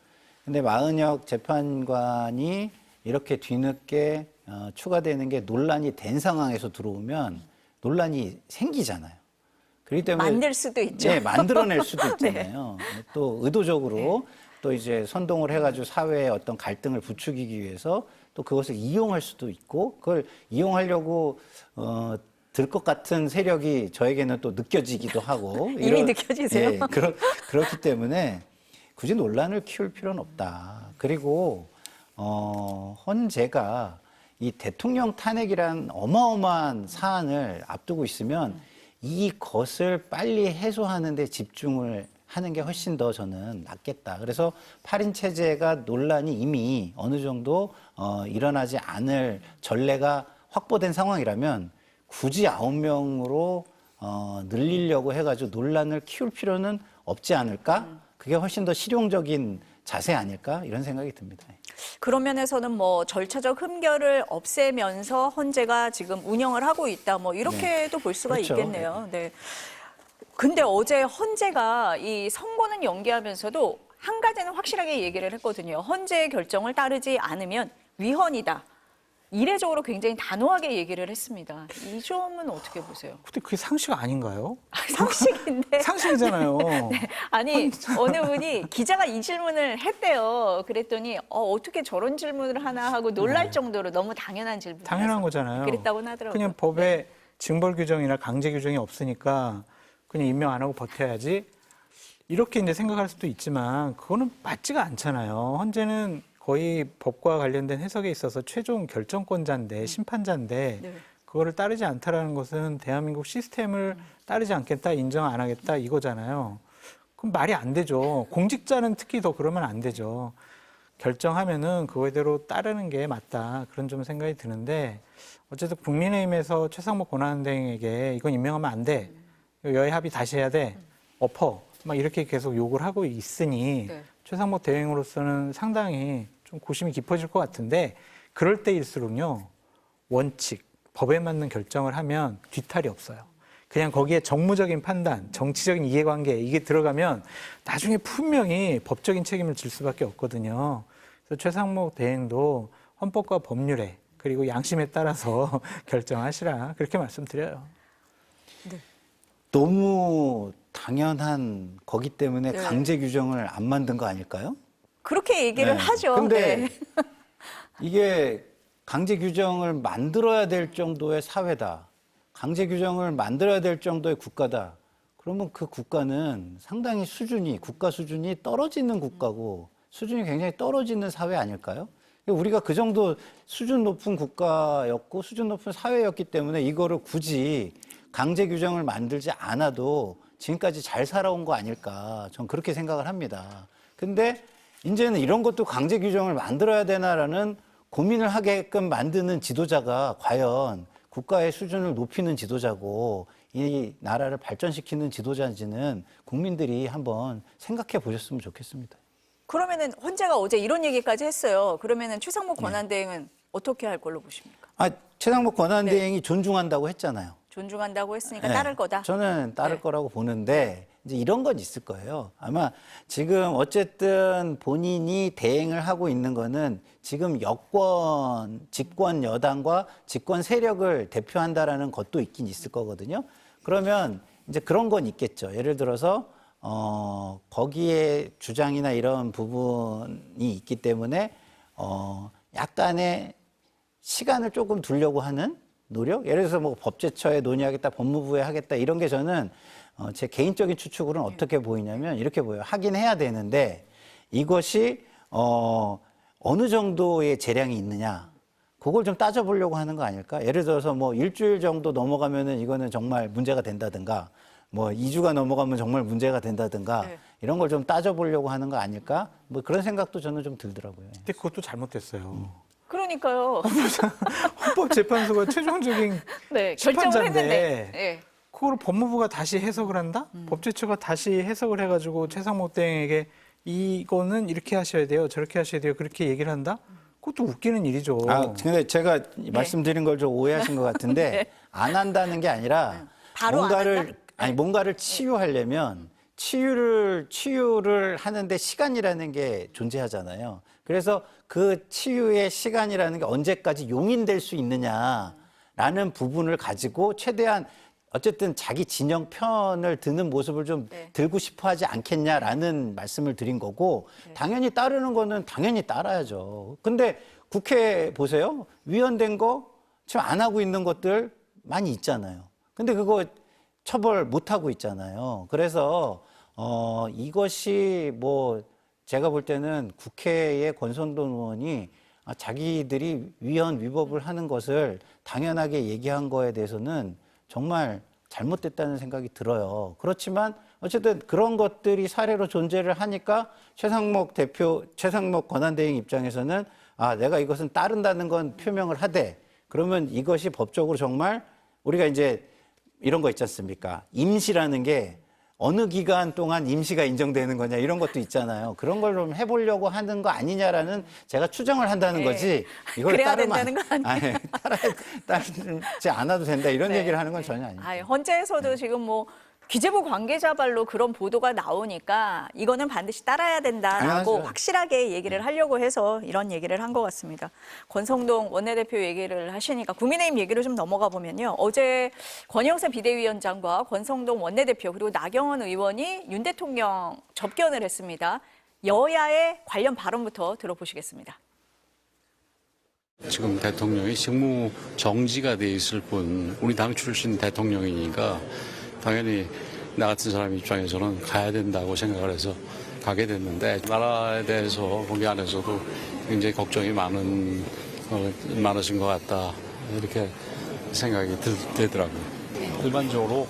Speaker 4: 근데 마은혁 재판관이 이렇게 뒤늦게 추가되는 게 논란이 된 상황에서 들어오면 논란이 생기잖아요. 그렇기 때문에
Speaker 1: 만들 수도 있죠.
Speaker 4: 네, 만들어낼 수도 있잖아요. 또 의도적으로 또 이제 선동을 해가지고 사회의 어떤 갈등을 부추기기 위해서 또 그것을 이용할 수도 있고 그걸 이용하려고 들 것 같은 세력이 저에게는 또 느껴지기도 하고
Speaker 1: 이미 느껴지세요?
Speaker 4: 예, 그렇기 때문에 굳이 논란을 키울 필요는 없다. 그리고 헌재가 이 대통령 탄핵이란 어마어마한 사안을 앞두고 있으면 이것을 빨리 해소하는 데 집중을 하는 게 훨씬 더 저는 낫겠다. 그래서 8인 체제가 논란이 이미 어느 정도 일어나지 않을 전례가 확보된 상황이라면 굳이 9명으로 늘리려고 해가지고 논란을 키울 필요는 없지 않을까? 그게 훨씬 더 실용적인 자세 아닐까? 이런 생각이 듭니다.
Speaker 1: 그런 면에서는 뭐 절차적 흠결을 없애면서 헌재가 지금 운영을 하고 있다. 뭐 이렇게도 볼 수가
Speaker 4: 그렇죠.
Speaker 1: 있겠네요. 네. 근데 어제 헌재가 이 선고는 연기하면서도 한 가지는 확실하게 얘기를 했거든요. 헌재의 결정을 따르지 않으면 위헌이다. 이례적으로 굉장히 단호하게 얘기를 했습니다. 이 점은 어떻게 보세요?
Speaker 2: 근데 그게 상식 아닌가요?
Speaker 1: 상식인데.
Speaker 2: 상식이잖아요.
Speaker 1: 아니 어느 분이 기자가 이 질문을 했대요. 그랬더니 어떻게 저런 질문을 하나 하고 놀랄 정도로 너무 당연한 질문.
Speaker 2: 당연한 거잖아요.
Speaker 1: 그랬다고는 하더라고요.
Speaker 2: 그냥 법에 징벌 규정이나 강제 규정이 없으니까 그냥 임명 안 하고 버텨야지. 이렇게 이제 생각할 수도 있지만 그거는 맞지가 않잖아요. 헌재는 거의 법과 관련된 해석에 있어서 최종 결정권자인데 심판자인데
Speaker 1: 네.
Speaker 2: 그거를 따르지 않다라는 것은 대한민국 시스템을 따르지 않겠다, 인정 안 하겠다 이거잖아요. 그럼 말이 안 되죠. 공직자는 특히 더 그러면 안 되죠. 결정하면은 그거대로 따르는 게 맞다. 그런 좀 생각이 드는데 어쨌든 국민의힘에서 최상목 권한대행에게 이건 임명하면 안 돼. 여야 합의 다시 해야 돼. 엎어. 막 이렇게 계속 욕을 하고 있으니
Speaker 1: 네.
Speaker 2: 최상목 대행으로서는 상당히 좀 고심이 깊어질 것 같은데 그럴 때일수록요. 원칙, 법에 맞는 결정을 하면 뒤탈이 없어요. 그냥 거기에 정무적인 판단, 정치적인 이해관계 이게 들어가면 나중에 분명히 법적인 책임을 질 수밖에 없거든요. 그래서 최상목 대행도 헌법과 법률에 그리고 양심에 따라서 결정하시라 그렇게 말씀드려요.
Speaker 4: 너무 당연한 거기 때문에
Speaker 1: 네.
Speaker 4: 강제 규정을 안 만든 거 아닐까요?
Speaker 1: 그렇게 얘기를
Speaker 4: 네.
Speaker 1: 하죠.
Speaker 4: 근데
Speaker 1: 네.
Speaker 4: 이게 강제 규정을 만들어야 될 정도의 사회다. 강제 규정을 만들어야 될 정도의 국가다. 그러면 그 국가는 상당히 국가 수준이 떨어지는 국가고 수준이 굉장히 떨어지는 사회 아닐까요? 우리가 그 정도 수준 높은 국가였고 수준 높은 사회였기 때문에 이거를 굳이 강제 규정을 만들지 않아도 지금까지 잘 살아온 거 아닐까. 전 그렇게 생각을 합니다. 근데 이제는 이런 것도 강제 규정을 만들어야 되나라는 고민을 하게끔 만드는 지도자가 과연 국가의 수준을 높이는 지도자고 이 나라를 발전시키는 지도자인지는 국민들이 한번 생각해 보셨으면 좋겠습니다.
Speaker 1: 그러면은 헌재가 어제 이런 얘기까지 했어요. 그러면은 최상목 권한대행은 어떻게 할 걸로 보십니까?
Speaker 4: 최상목 권한대행이 존중한다고 했잖아요.
Speaker 1: 존중한다고 했으니까
Speaker 4: 네.
Speaker 1: 따를 거다.
Speaker 4: 저는 따를
Speaker 1: 네.
Speaker 4: 거라고 보는데 이제 이런 건 있을 거예요. 아마 지금 어쨌든 본인이 대행을 하고 있는 거는 지금 집권 여당과 집권 세력을 대표한다라는 것도 있긴 있을 거거든요. 그러면 이제 그런 건 있겠죠. 예를 들어서 거기에 주장이나 이런 부분이 있기 때문에 약간의 시간을 조금 두려고 하는 노력? 예를 들어서 뭐 법제처에 논의하겠다, 법무부에 하겠다 이런 게 저는 제 개인적인 추측으로는 어떻게 보이냐면 이렇게 보여요. 하긴 해야 되는데 이것이 어느 정도의 재량이 있느냐 그걸 좀 따져보려고 하는 거 아닐까? 예를 들어서 뭐 일주일 정도 넘어가면은 이거는 정말 문제가 된다든가 뭐 2주가 넘어가면 정말 문제가 된다든가
Speaker 1: 네.
Speaker 4: 이런 걸 좀 따져보려고 하는 거 아닐까? 뭐 그런 생각도 저는 좀 들더라고요.
Speaker 2: 근데 그것도 잘못됐어요.
Speaker 1: 그러니까요.
Speaker 2: 헌법재판소가 최종적인
Speaker 1: 네, 결정을
Speaker 2: 심판자인데
Speaker 1: 했는데. 네.
Speaker 2: 그걸 법무부가 다시 해석을 한다? 법제처가 다시 해석을 해가지고 최상목 대행에게 이거는 이렇게 하셔야 돼요, 저렇게 하셔야 돼요, 그렇게 얘기를 한다? 그것도 웃기는 일이죠.
Speaker 4: 근데 제가 말씀드린 걸 좀 오해하신 것 같은데
Speaker 1: 네.
Speaker 4: 안 한다는 게 아니라
Speaker 1: 바로 안 한다?
Speaker 4: 뭔가를 치유하려면 치유를 하는데 시간이라는 게 존재하잖아요. 그래서 그 치유의 시간이라는 게 언제까지 용인될 수 있느냐라는 부분을 가지고 최대한 어쨌든 자기 진영 편을 드는 모습을 좀
Speaker 1: 네.
Speaker 4: 들고 싶어 하지 않겠냐라는 말씀을 드린 거고 당연히 따르는 거는 당연히 따라야죠. 근데 국회 보세요. 위헌된 거 지금 안 하고 있는 것들 많이 있잖아요. 근데 그거 처벌 못 하고 있잖아요. 그래서 이것이 뭐 제가 볼 때는 국회의 권성동 의원이 자기들이 위헌 위법을 하는 것을 당연하게 얘기한 거에 대해서는 정말 잘못됐다는 생각이 들어요. 그렇지만 어쨌든 그런 것들이 사례로 존재를 하니까 최상목 권한대행 입장에서는 내가 이것은 따른다는 건 표명을 하되 그러면 이것이 법적으로 정말 우리가 이제 이런 거 있지 않습니까? 임시라는 게 어느 기간 동안 임시가 인정되는 거냐 이런 것도 있잖아요. 그런 걸 좀 해보려고 하는 거 아니냐라는 제가 추정을 한다는 거지. 이걸
Speaker 1: 그래야
Speaker 4: 따르면
Speaker 1: 된다는 거 아니에요?
Speaker 4: 따르지 않아도 된다 이런
Speaker 1: 네.
Speaker 4: 얘기를 하는 건 전혀 아니에요.
Speaker 1: 헌재에서도 지금 뭐 기재부 관계자 발로 그런 보도가 나오니까 이거는 반드시 따라야 된다라고
Speaker 4: 당연하죠.
Speaker 1: 확실하게 얘기를 하려고 해서 이런 얘기를 한 것 같습니다. 권성동 원내대표 얘기를 하시니까 국민의힘 얘기로 좀 넘어가 보면요. 어제 권영세 비대위원장과 권성동 원내대표 그리고 나경원 의원이 윤 대통령 접견을 했습니다. 여야의 관련 발언부터 들어보시겠습니다.
Speaker 5: 지금 대통령이 직무 정지가 돼 있을 뿐 우리 당 출신 대통령이니까 당연히 나 같은 사람 입장에서는 가야 된다고 생각을 해서 가게 됐는데 나라에 대해서 거기 안에서도 굉장히 걱정이 많으신 것 같다 이렇게 생각이 되더라고요. 일반적으로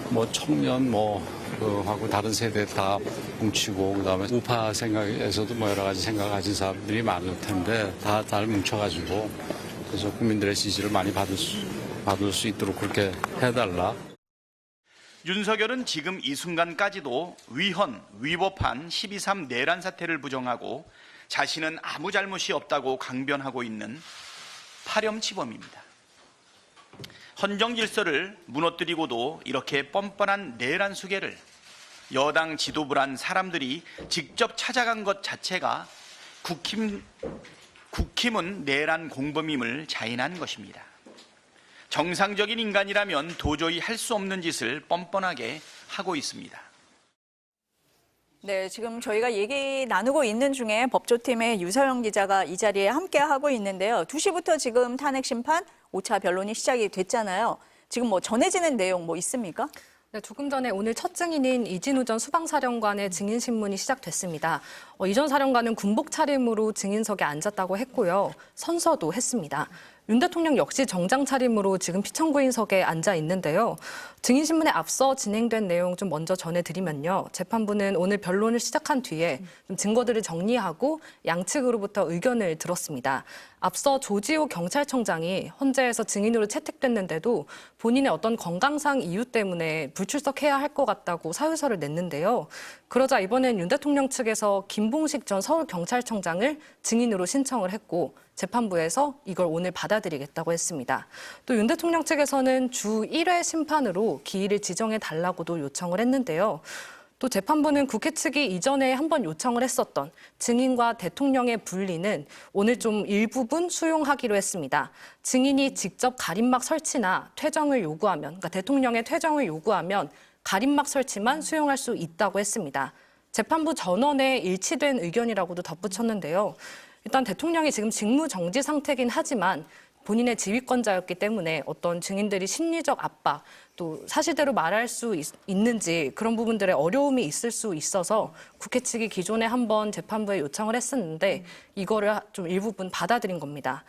Speaker 5: 뭐 청년 하고 다른 세대 다 뭉치고 그다음에 우파 생각에서도 뭐 여러 가지 생각 가진 사람들이 많을 텐데 다 잘 뭉쳐가지고 그래서 국민들의 지지를 많이 받을 수 있도록 그렇게 해달라.
Speaker 6: 윤석열은 지금 이 순간까지도 위헌, 위법한 12.3 내란 사태를 부정하고 자신은 아무 잘못이 없다고 강변하고 있는 파렴치범입니다. 헌정 질서를 무너뜨리고도 이렇게 뻔뻔한 내란 수계를 여당 지도부란 사람들이 직접 찾아간 것 자체가 국힘은 내란 공범임을 자인한 것입니다. 정상적인 인간이라면 도저히 할 수 없는 짓을 뻔뻔하게 하고 있습니다.
Speaker 1: 네, 지금 저희가 얘기 나누고 있는 중에 법조팀의 유서영 기자가 이 자리에 함께 하고 있는데요. 2시부터 지금 탄핵 심판 5차 변론이 시작이 됐잖아요. 지금 뭐 전해지는 내용 뭐 있습니까?
Speaker 7: 네, 조금 전에 오늘 첫 증인인 이진우 전 수방사령관의 증인 신문이 시작됐습니다. 이 전 사령관은 군복 차림으로 증인석에 앉았다고 했고요. 선서도 했습니다. 윤 대통령 역시 정장 차림으로 지금 피청구인석에 앉아 있는데요. 증인 신문에 앞서 진행된 내용 좀 먼저 전해드리면요. 재판부는 오늘 변론을 시작한 뒤에 좀 증거들을 정리하고 양측으로부터 의견을 들었습니다. 앞서 조지호 경찰청장이 헌재에서 증인으로 채택됐는데도 본인의 어떤 건강상 이유 때문에 불출석해야 할 것 같다고 사유서를 냈는데요. 그러자 이번엔 윤 대통령 측에서 김봉식 전 서울경찰청장을 증인으로 신청을 했고 재판부에서 이걸 오늘 받아들이겠다고 했습니다. 또 윤 대통령 측에서는 주 1회 심판으로 기일을 지정해 달라고도 요청을 했는데요. 또 재판부는 국회 측이 이전에 한번 요청을 했었던 증인과 대통령의 분리는 오늘 좀 일부분 수용하기로 했습니다. 증인이 직접 가림막 설치나 퇴정을 요구하면, 그러니까 대통령의 퇴정을 요구하면 가림막 설치만 수용할 수 있다고 했습니다. 재판부 전원의 일치된 의견이라고도 덧붙였는데요. 일단 대통령이 지금 직무 정지 상태긴 하지만 본인의 지휘권자였기 때문에 어떤 증인들이 심리적 압박, 또 사실대로 말할 수 있는지 그런 부분들의 어려움이 있을 수 있어서 국회 측이 기존에 한번 재판부에 요청을 했었는데 이거를 좀 일부분 받아들인 겁니다.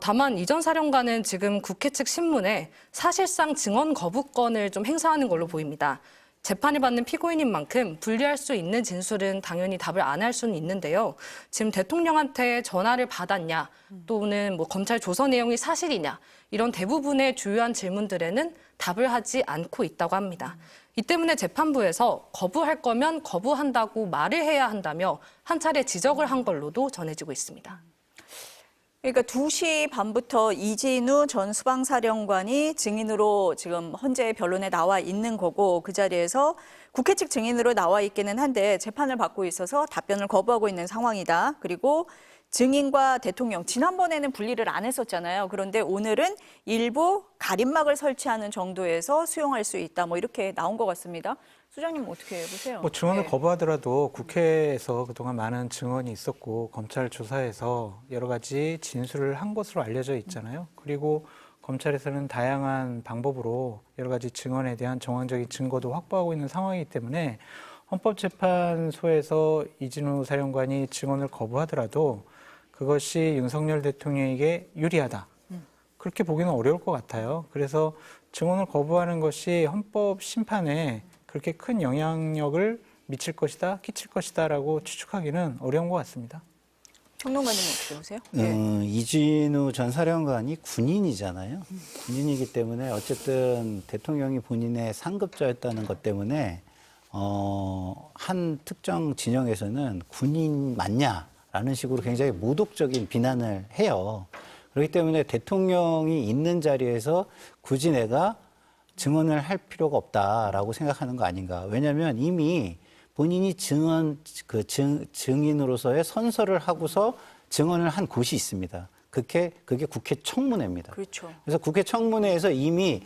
Speaker 7: 다만 이 전 사령관은 지금 국회 측 신문에 사실상 증언 거부권을 좀 행사하는 걸로 보입니다. 재판을 받는 피고인인 만큼 분리할 수 있는 진술은 당연히 답을 안 할 수는 있는데요. 지금 대통령한테 전화를 받았냐, 또는 뭐 검찰 조서 내용이 사실이냐, 이런 대부분의 주요한 질문들에는 답을 하지 않고 있다고 합니다. 이 때문에 재판부에서 거부할 거면 거부한다고 말을 해야 한다며 한 차례 지적을 한 걸로도 전해지고 있습니다.
Speaker 1: 그러니까 2시 반부터 이진우 전 수방사령관이 증인으로 지금 헌재 변론에 나와 있는 거고 그 자리에서 국회 측 증인으로 나와 있기는 한데 재판을 받고 있어서 답변을 거부하고 있는 상황이다. 그리고 증인과 대통령, 지난번에는 분리를 안 했었잖아요. 그런데 오늘은 일부 가림막을 설치하는 정도에서 수용할 수 있다. 뭐 이렇게 나온 것 같습니다. 소장님 어떻게 보세요?
Speaker 2: 뭐 증언을
Speaker 1: 네.
Speaker 2: 거부하더라도 국회에서 그동안 많은 증언이 있었고 검찰 조사에서 여러 가지 진술을 한 것으로 알려져 있잖아요. 그리고 검찰에서는 다양한 방법으로 여러 가지 증언에 대한 정황적인 증거도 확보하고 있는 상황이기 때문에 헌법재판소에서 이진우 사령관이 증언을 거부하더라도 그것이 윤석열 대통령에게 유리하다. 그렇게 보기는 어려울 것 같아요. 그래서 증언을 거부하는 것이 헌법 심판에 그렇게 큰 영향력을 미칠 것이다, 끼칠 것이다라고 추측하기는 어려운 것 같습니다.
Speaker 1: 평론가님 어떻게 보세요?
Speaker 4: 이진우 전 사령관이 군인이잖아요. 군인이기 때문에 어쨌든 대통령이 본인의 상급자였다는 것 때문에 한 특정 진영에서는 군인 맞냐라는 식으로 굉장히 모독적인 비난을 해요. 그렇기 때문에 대통령이 있는 자리에서 굳이 내가 증언을 할 필요가 없다라고 생각하는 거 아닌가. 왜냐하면 이미 본인이 증인으로서의 선서를 하고서 증언을 한 곳이 있습니다. 그게 국회 청문회입니다.
Speaker 1: 그렇죠.
Speaker 4: 그래서 국회 청문회에서 이미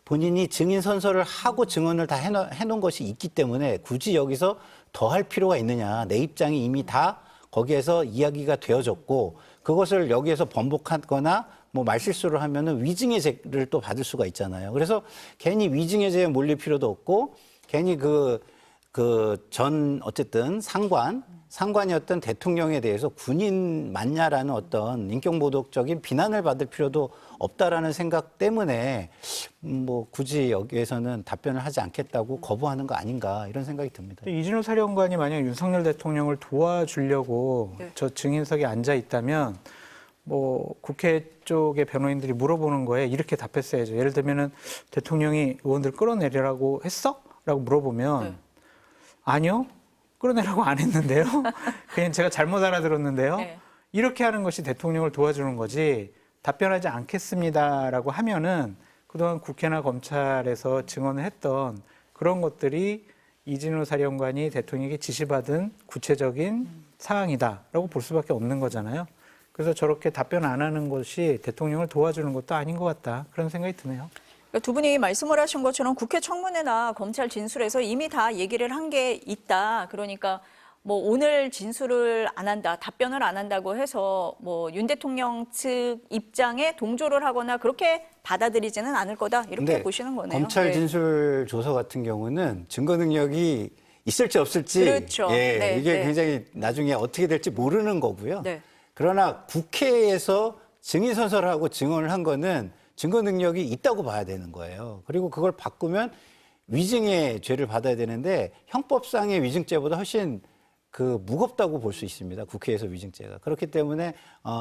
Speaker 4: 본인이 증인 선서를 하고 증언을 다 해놓은 것이 있기 때문에 굳이 여기서 더 할 필요가 있느냐. 내 입장이 이미 다 거기에서 이야기가 되어졌고 그것을 여기에서 번복하거나 뭐 말실수를 하면은 위증해제를 또 받을 수가 있잖아요. 그래서 괜히 위증해제에 몰릴 필요도 없고 괜히 어쨌든 상관이었던 대통령에 대해서 군인 맞냐라는 어떤 인격모독적인 비난을 받을 필요도 없다라는 생각 때문에 뭐 굳이 여기에서는 답변을 하지 않겠다고 거부하는 거 아닌가 이런 생각이 듭니다.
Speaker 2: 이진우 사령관이 만약 윤석열 대통령을 도와주려고
Speaker 1: 네.
Speaker 2: 저 증인석에 앉아 있다면 뭐 국회 쪽의 변호인들이 물어보는 거에 이렇게 답했어야죠. 예를 들면은 대통령이 의원들 끌어내리라고 했어? 라고 물어보면
Speaker 1: 네.
Speaker 2: 아니요. 끌어내라고 안 했는데요. 그냥 제가 잘못 알아들었는데요.
Speaker 1: 네.
Speaker 2: 이렇게 하는 것이 대통령을 도와주는 거지 답변하지 않겠습니다라고 하면은 그동안 국회나 검찰에서 증언을 했던 그런 것들이 이진우 사령관이 대통령에게 지시받은 구체적인 사항이다라고 볼 수밖에 없는 거잖아요. 그래서 저렇게 답변 안 하는 것이 대통령을 도와주는 것도 아닌 것 같다. 그런 생각이 드네요.
Speaker 1: 그러니까 두 분이 말씀을 하신 것처럼 국회 청문회나 검찰 진술에서 이미 다 얘기를 한 게 있다. 그러니까 뭐 오늘 진술을 안 한다, 답변을 안 한다고 해서 뭐 윤 대통령 측 입장에 동조를 하거나 그렇게 받아들이지는 않을 거다. 이렇게
Speaker 4: 근데
Speaker 1: 보시는 거네요.
Speaker 4: 검찰
Speaker 1: 네.
Speaker 4: 진술 조서 같은 경우는 증거 능력이 있을지 없을지
Speaker 1: 그렇죠.
Speaker 4: 예,
Speaker 1: 네,
Speaker 4: 이게
Speaker 1: 네.
Speaker 4: 굉장히 나중에 어떻게 될지 모르는 거고요.
Speaker 1: 네.
Speaker 4: 그러나 국회에서 증인 선서하고 증언을 한 거는 증거 능력이 있다고 봐야 되는 거예요. 그리고 그걸 바꾸면 위증의 죄를 받아야 되는데 형법상의 위증죄보다 훨씬 무겁다고 볼 수 있습니다. 국회에서 위증죄가. 그렇기 때문에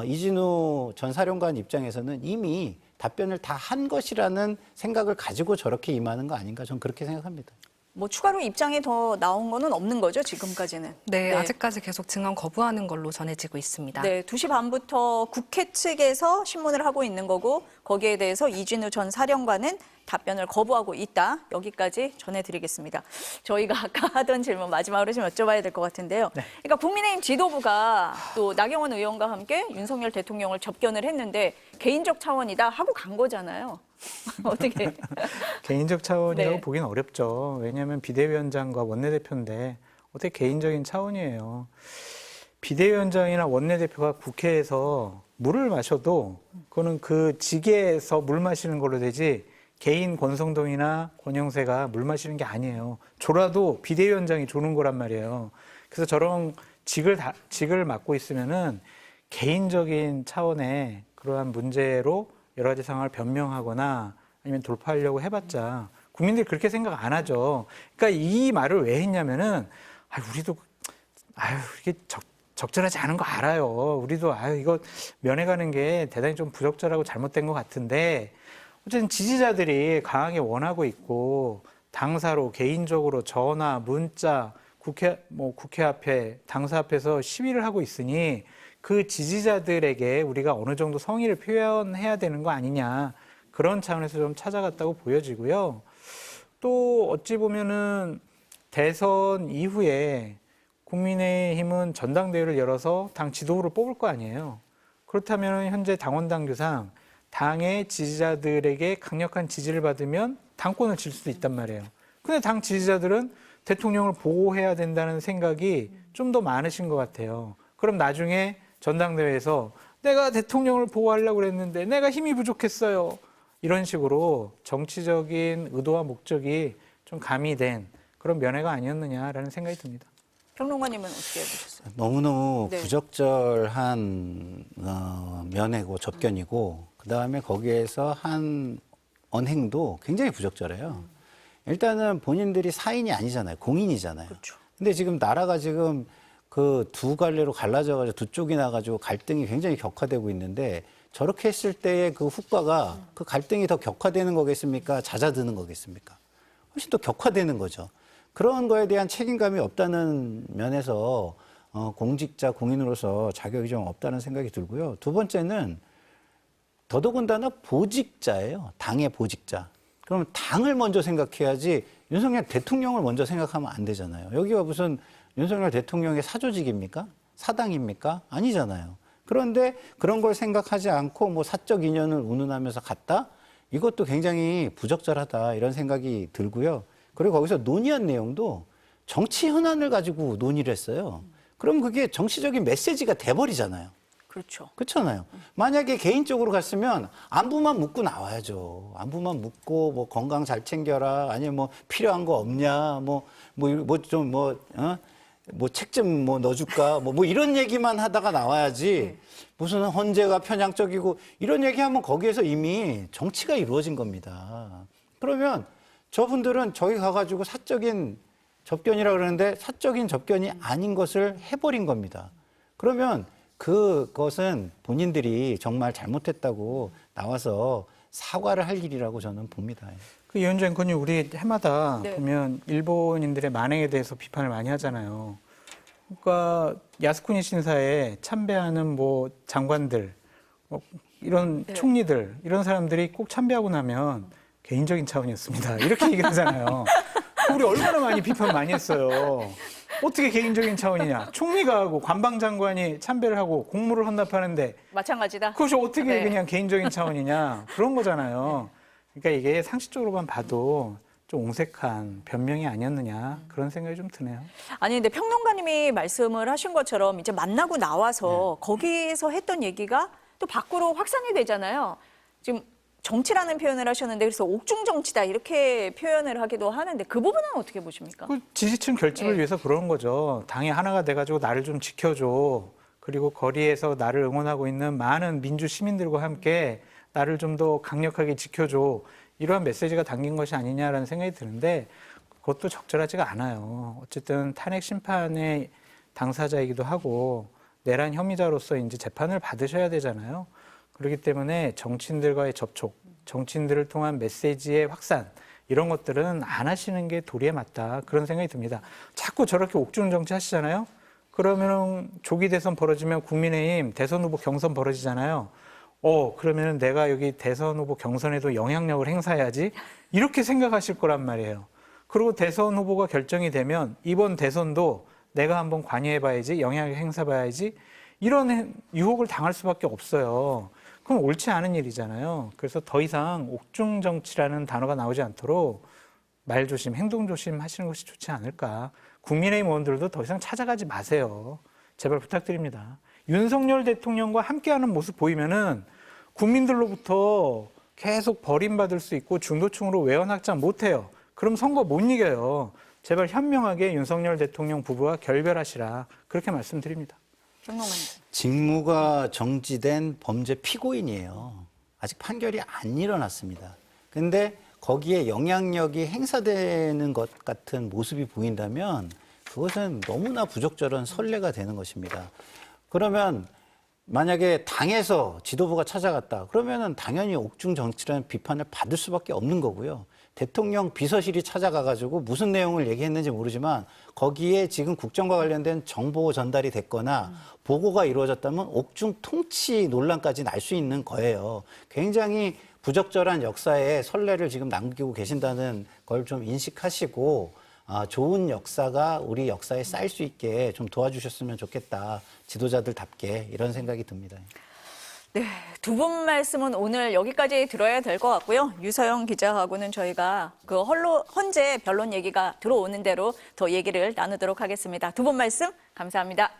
Speaker 4: 이진우 전 사령관 입장에서는 이미 답변을 다 한 것이라는 생각을 가지고 저렇게 임하는 거 아닌가 저는 그렇게 생각합니다.
Speaker 1: 뭐 추가로 입장이 더 나온 거는 없는 거죠, 지금까지는.
Speaker 7: 네, 아직까지 계속 증언 거부하는 걸로 전해지고 있습니다.
Speaker 1: 네, 2시 반부터 국회 측에서 신문을 하고 있는 거고 거기에 대해서 이진우 전 사령관은 답변을 거부하고 있다. 여기까지 전해드리겠습니다. 저희가 아까 하던 질문 마지막으로 좀 여쭤봐야 될 것 같은데요. 그러니까 국민의힘 지도부가 또 나경원 의원과 함께 윤석열 대통령을 접견을 했는데 개인적 차원이다 하고 간 거잖아요. 어떻게?
Speaker 2: 개인적 차원이라고
Speaker 1: 네.
Speaker 2: 보기는 어렵죠. 왜냐하면 비대위원장과 원내대표인데 어떻게 개인적인 차원이에요. 비대위원장이나 원내대표가 국회에서 물을 마셔도 그거는 그 직에서 물 마시는 걸로 되지 개인 권성동이나 권영세가 물 마시는 게 아니에요. 졸아도 비대위원장이 조는 거란 말이에요. 그래서 저런 직을 맡고 있으면은 개인적인 차원의 그러한 문제로 여러 가지 상황을 변명하거나 아니면 돌파하려고 해봤자 국민들이 그렇게 생각 안 하죠. 그러니까 이 말을 왜 했냐면은 우리도 이게 적절하지 않은 거 알아요. 우리도 이거 면회가는 게 대단히 좀 부적절하고 잘못된 것 같은데 어쨌든 지지자들이 강하게 원하고 있고 당사로 개인적으로 전화, 문자, 국회 앞에 당사 앞에서 시위를 하고 있으니 그 지지자들에게 우리가 어느 정도 성의를 표현해야 되는 거 아니냐 그런 차원에서 좀 찾아갔다고 보여지고요. 또 어찌 보면은 대선 이후에 국민의힘은 전당대회를 열어서 당 지도부를 뽑을 거 아니에요. 그렇다면 현재 당원 당규상 당의 지지자들에게 강력한 지지를 받으면 당권을 질 수도 있단 말이에요. 근데 당 지지자들은 대통령을 보호해야 된다는 생각이 좀 더 많으신 것 같아요. 그럼 나중에 전당대회에서 내가 대통령을 보호하려고 그랬는데 내가 힘이 부족했어요. 이런 식으로 정치적인 의도와 목적이 좀 가미된 그런 면회가 아니었느냐라는 생각이 듭니다.
Speaker 1: 평론가님은 어떻게 보셨어요?
Speaker 4: 너무너무
Speaker 1: 네.
Speaker 4: 부적절한 면회고 접견이고 그다음에 거기에서 한 언행도 굉장히 부적절해요. 일단은 본인들이 사인이 아니잖아요. 공인이잖아요.
Speaker 1: 그렇죠.
Speaker 4: 근데 지금 나라가 지금 두 갈래로 갈라져가지고 두 쪽이 나가지고 갈등이 굉장히 격화되고 있는데 저렇게 했을 때의 그 후과가 그 갈등이 더 격화되는 거겠습니까? 잦아드는 거겠습니까? 훨씬 더 격화되는 거죠. 그런 거에 대한 책임감이 없다는 면에서 공직자, 공인으로서 자격이 좀 없다는 생각이 들고요. 두 번째는 더더군다나 보직자예요. 당의 보직자. 그러면 당을 먼저 생각해야지 윤석열 대통령을 먼저 생각하면 안 되잖아요. 여기가 무슨 윤석열 대통령의 사조직입니까? 사당입니까? 아니잖아요. 그런데 그런 걸 생각하지 않고 뭐 사적 인연을 운운하면서 갔다? 이것도 굉장히 부적절하다 이런 생각이 들고요. 그리고 거기서 논의한 내용도 정치 현안을 가지고 논의를 했어요. 그럼 그게 정치적인 메시지가 돼버리잖아요.
Speaker 1: 그렇죠.
Speaker 4: 그렇잖아요. 만약에 개인적으로 갔으면 안부만 묻고 나와야죠. 안부만 묻고 뭐 건강 잘 챙겨라. 아니면 뭐 필요한 거 없냐. 책 좀 넣어줄까. 뭐 이런 얘기만 하다가 나와야지. 무슨 헌재가 편향적이고 이런 얘기하면 거기에서 이미 정치가 이루어진 겁니다. 그러면 저분들은 저기 가가지고 사적인 접견이라 그러는데 사적인 접견이 아닌 것을 해버린 겁니다. 그러면 그것은 본인들이 정말 잘못했다고 나와서 사과를 할 일이라고 저는 봅니다.
Speaker 2: 그 이현주 앵커님, 우리 해마다
Speaker 1: 네.
Speaker 2: 보면 일본인들의 만행에 대해서 비판을 많이 하잖아요. 그러니까 야스쿠니 신사에 참배하는 뭐 장관들, 이런
Speaker 1: 네.
Speaker 2: 총리들, 이런 사람들이 꼭 참배하고 나면 개인적인 차원이었습니다. 이렇게 얘기를 하잖아요. 우리 얼마나 많이 비판 많이 했어요. 어떻게 개인적인 차원이냐. 총리가 하고 관방장관이 참배를 하고 공무를 헌납하는데
Speaker 1: 마찬가지다.
Speaker 2: 그것이 어떻게
Speaker 1: 네.
Speaker 2: 그냥 개인적인 차원이냐. 그런 거잖아요. 그러니까 이게 상식적으로만 봐도 좀 옹색한 변명이 아니었느냐. 그런 생각이 좀 드네요.
Speaker 1: 아니 근데 평론가님이 말씀을 하신 것처럼 이제 만나고 나와서 거기에서 했던 얘기가 또 밖으로 확산이 되잖아요. 지금 정치라는 표현을 하셨는데 그래서 옥중 정치다 이렇게 표현을 하기도 하는데 그 부분은 어떻게 보십니까?
Speaker 2: 그 지지층 결집을
Speaker 1: 네.
Speaker 2: 위해서 그러는 거죠. 당이 하나가 돼가지고 나를 좀 지켜줘. 그리고 거리에서 나를 응원하고 있는 많은 민주 시민들과 함께 나를 좀 더 강력하게 지켜줘. 이러한 메시지가 담긴 것이 아니냐라는 생각이 드는데 그것도 적절하지가 않아요. 어쨌든 탄핵 심판의 당사자이기도 하고 내란 혐의자로서 이제 재판을 받으셔야 되잖아요. 그렇기 때문에 정치인들과의 접촉, 정치인들을 통한 메시지의 확산 이런 것들은 안 하시는 게 도리에 맞다. 그런 생각이 듭니다. 자꾸 저렇게 옥중 정치 하시잖아요. 그러면은 조기 대선 벌어지면 국민의힘 대선 후보 경선 벌어지잖아요. 그러면은 내가 여기 대선 후보 경선에도 영향력을 행사해야지. 이렇게 생각하실 거란 말이에요. 그리고 대선 후보가 결정이 되면 이번 대선도 내가 한번 관여해봐야지, 영향력 행사해봐야지. 이런 유혹을 당할 수밖에 없어요. 그럼 옳지 않은 일이잖아요. 그래서 더 이상 옥중 정치라는 단어가 나오지 않도록 말 조심, 행동 조심 하시는 것이 좋지 않을까. 국민의힘 의원들도 더 이상 찾아가지 마세요. 제발 부탁드립니다. 윤석열 대통령과 함께하는 모습 보이면은 국민들로부터 계속 버림받을 수 있고 중도층으로 외연 확장 못해요. 그럼 선거 못 이겨요. 제발 현명하게 윤석열 대통령 부부와 결별하시라. 그렇게 말씀드립니다.
Speaker 1: 평론가님.
Speaker 4: 직무가 정지된 범죄 피고인이에요. 아직 판결이 안 일어났습니다. 근데 거기에 영향력이 행사되는 것 같은 모습이 보인다면 그것은 너무나 부적절한 선례가 되는 것입니다. 그러면 만약에 당에서 지도부가 찾아갔다. 그러면은 당연히 옥중 정치라는 비판을 받을 수밖에 없는 거고요. 대통령 비서실이 찾아가가지고 무슨 내용을 얘기했는지 모르지만 거기에 지금 국정과 관련된 정보 전달이 됐거나 보고가 이루어졌다면 옥중 통치 논란까지 날 수 있는 거예요. 굉장히 부적절한 역사의 선례를 지금 남기고 계신다는 걸 좀 인식하시고 좋은 역사가 우리 역사에 쌓일 수 있게 좀 도와주셨으면 좋겠다. 지도자들답게 이런 생각이 듭니다.
Speaker 1: 네, 두 분 말씀은 오늘 여기까지 들어야 될 것 같고요. 유서영 기자하고는 저희가 그 헌재 변론 얘기가 들어오는 대로 더 얘기를 나누도록 하겠습니다. 두 분 말씀 감사합니다.